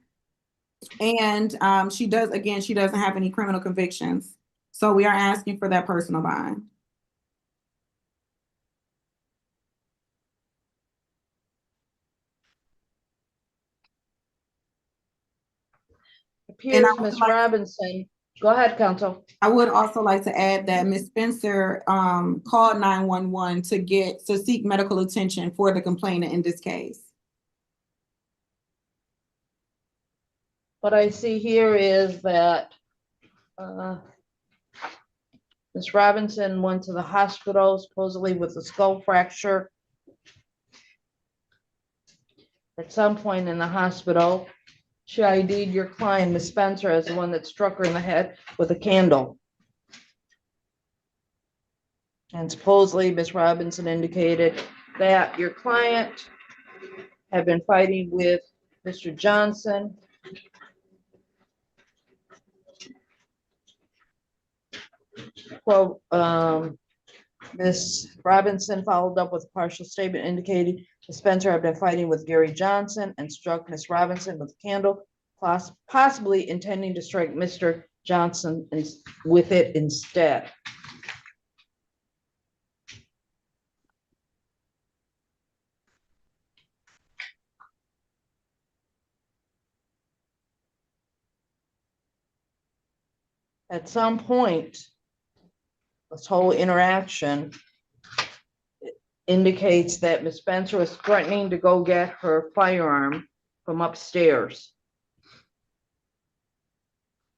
and she doesn't have any criminal convictions. So we are asking for that personal bond. appears would Ms. like- Robinson, go ahead, counsel. I would also like to add that Ms. Spencer called 911 to seek medical attention for the complainant in this case. What I see here is that Ms. Robinson went to the hospital supposedly with a skull fracture. At some point in the hospital, she ID'd your client, Ms. Spencer, as the one that struck her in the head with a candle. And supposedly Ms. Robinson indicated that your client had been fighting with Mr. Johnson. Well, Ms. Robinson followed up with a partial statement indicating Ms. Spencer had been fighting with Gary Johnson and struck Ms. Robinson with a candle, possibly intending to strike Mr. Johnson with it instead. At some point, this whole interaction indicates that Ms. Spencer was threatening to go get her firearm from upstairs.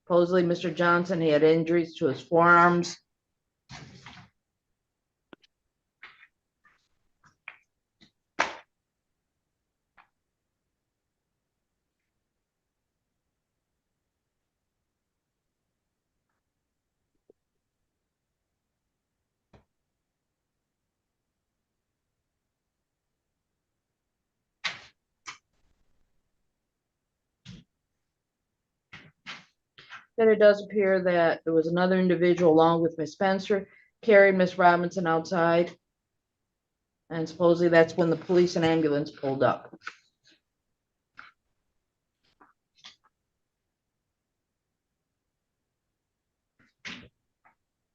Supposedly, Mr. Johnson, he had injuries to his forearms. That it does appear that there was another individual along with Ms. Spencer, carried Ms. Robinson outside. And supposedly that's when the police and ambulance pulled up.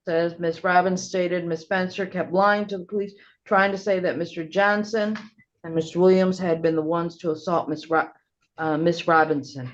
Says Ms. Robbins stated Ms. Spencer kept lying to the police, trying to say that Mr. Johnson and Mr. Williams had been the ones to assault Ms. Robinson.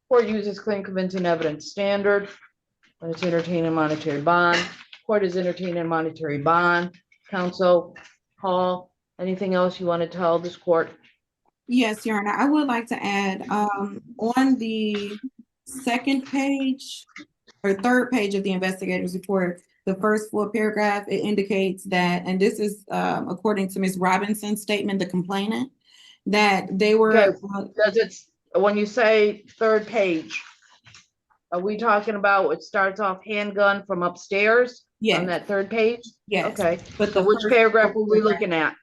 Court uses clear and convincing evidence standard when it's entertaining monetary bond. Court is entertaining monetary bond. Counsel Hall, anything else you want to tell this court? Yes, Your Honor, I would like to add, on the second page or third page of the investigator's report, the first full paragraph, it indicates that, and this is according to Ms. Robinson's statement, the complainant, that they were. Okay, does it, when you say third page, are we talking about it starts off handgun from upstairs? Yes. On that third page? Yes. Okay, But so which paragraph were we looking at?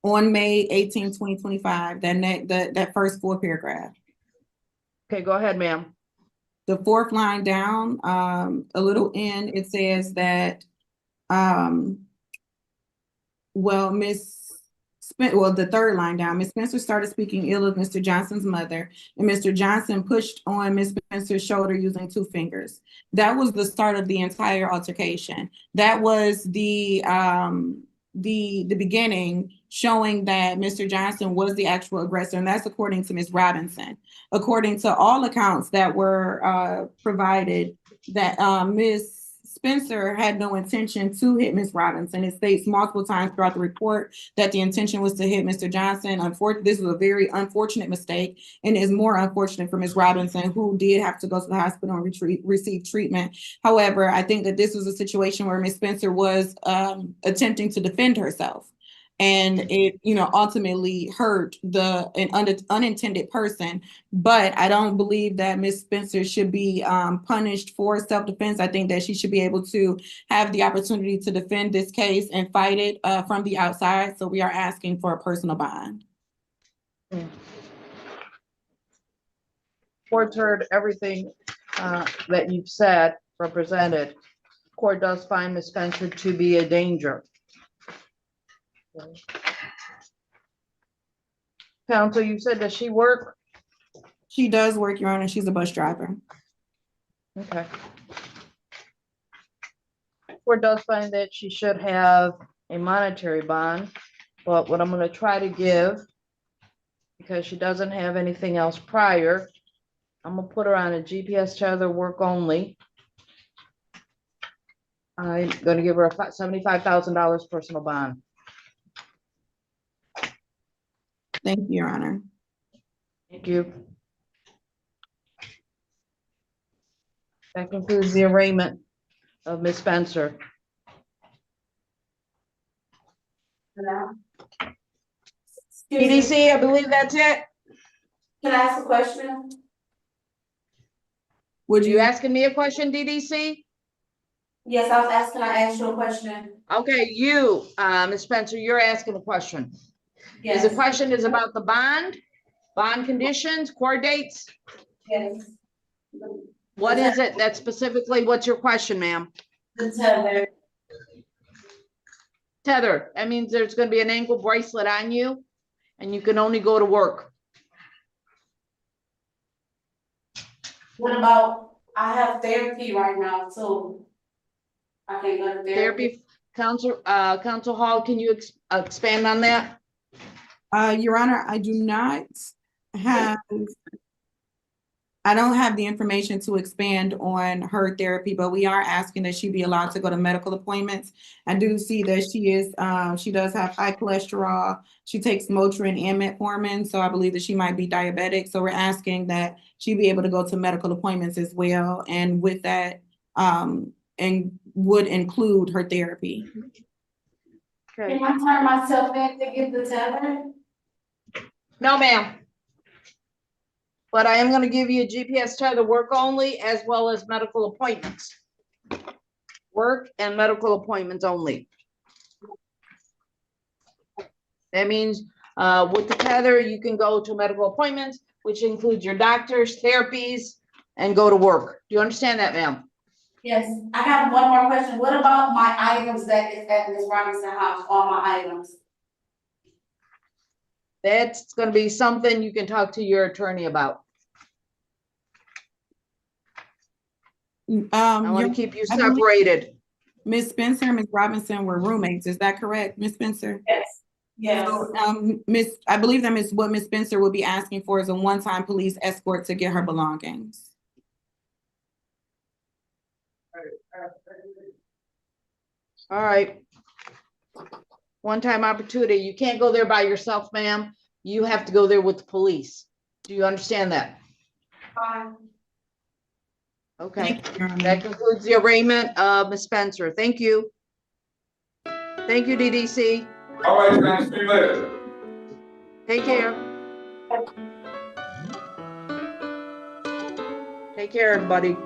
On May 18, 2025, that first full paragraph. Okay, go ahead, ma'am. The fourth line down, a little in, it says that, the third line down, Ms. Spencer started speaking ill of Mr. Johnson's mother, and Mr. Johnson pushed on Ms. Spencer's shoulder using 2 fingers. That was the start of the entire altercation. That was the beginning, showing that Mr. Johnson was the actual aggressor, and that's according to Ms. Robinson. According to all accounts that were provided, that Ms. Spencer had no intention to hit Ms. Robinson. It states multiple times throughout the report that the intention was to hit Mr. Johnson. Unfortunately, this was a very unfortunate mistake, and is more unfortunate for Ms. Robinson, who did have to go to the hospital and receive treatment. However, I think that this was a situation where Ms. Spencer was attempting to defend herself. And it, ultimately hurt an unintended person. But I don't believe that Ms. Spencer should be punished for self-defense. I think that she should be able to have the opportunity to defend this case and fight it from the outside. So we are asking for a personal bond. Court's heard everything that you've said, represented. Court does find Ms. Spencer to be a danger. Counsel, you said, does she work? She does work, Your Honor. She's a bus driver. Okay. Court does find that she should have a monetary bond, but what I'm gonna try to give, because she doesn't have anything else prior, I'm gonna put her on a GPS tether work only. I'm gonna give her a $75,000 personal bond. Thank you, Your Honor. Thank you. That concludes the arraignment of Ms. Spencer. Hello? EDC, I believe that's it. Can I ask a question? Would You asking me a question, DDC? Yes, I was asking, can I ask you a question? Okay, you, Ms. Spencer, you're asking a question. Yes. The question is about the bond conditions, court dates? Yes. What is it that specifically, what's your question, ma'am? The tether. Tether, that means there's gonna be an ankle bracelet on you and you can only go to work. What about, I have therapy right now too. I can't go to therapy. Counsel Hall, can you expand on that? Your Honor, I do not have, I don't have the information to expand on her therapy, but we are asking that she be allowed to go to medical appointments. I do see that she does have high cholesterol. She takes Motrin and metformin, so I believe that she might be diabetic. So we're asking that she be able to go to medical appointments as well. And with that, and would include her therapy. Okay. Can I turn myself in to get the tether? No, ma'am. But I am gonna give you a GPS tether work only as well as medical appointments. Work and medical appointments only. That means with the tether, you can go to medical appointments, which includes your doctors, therapies, and go to work. Do you understand that, ma'am? Yes, I have one more question. What about my items that is at Ms. Robinson house, all my items? That's gonna be something you can talk to your attorney about. I want to keep you separated. Ms. Spencer and Ms. Robinson were roommates. Is that correct, Ms. Spencer? Yes. Yes. So, I believe that what Ms. Spencer will be asking for is a one-time police escort to get her belongings. All right. One-time opportunity. You can't go there by yourself, ma'am. You have to go there with the police. Do you understand that? Fine. Okay, that concludes the arraignment of Ms. Spencer. Thank you. Thank you, DDC. All right, thanks, see you later. Take care. Take care, everybody.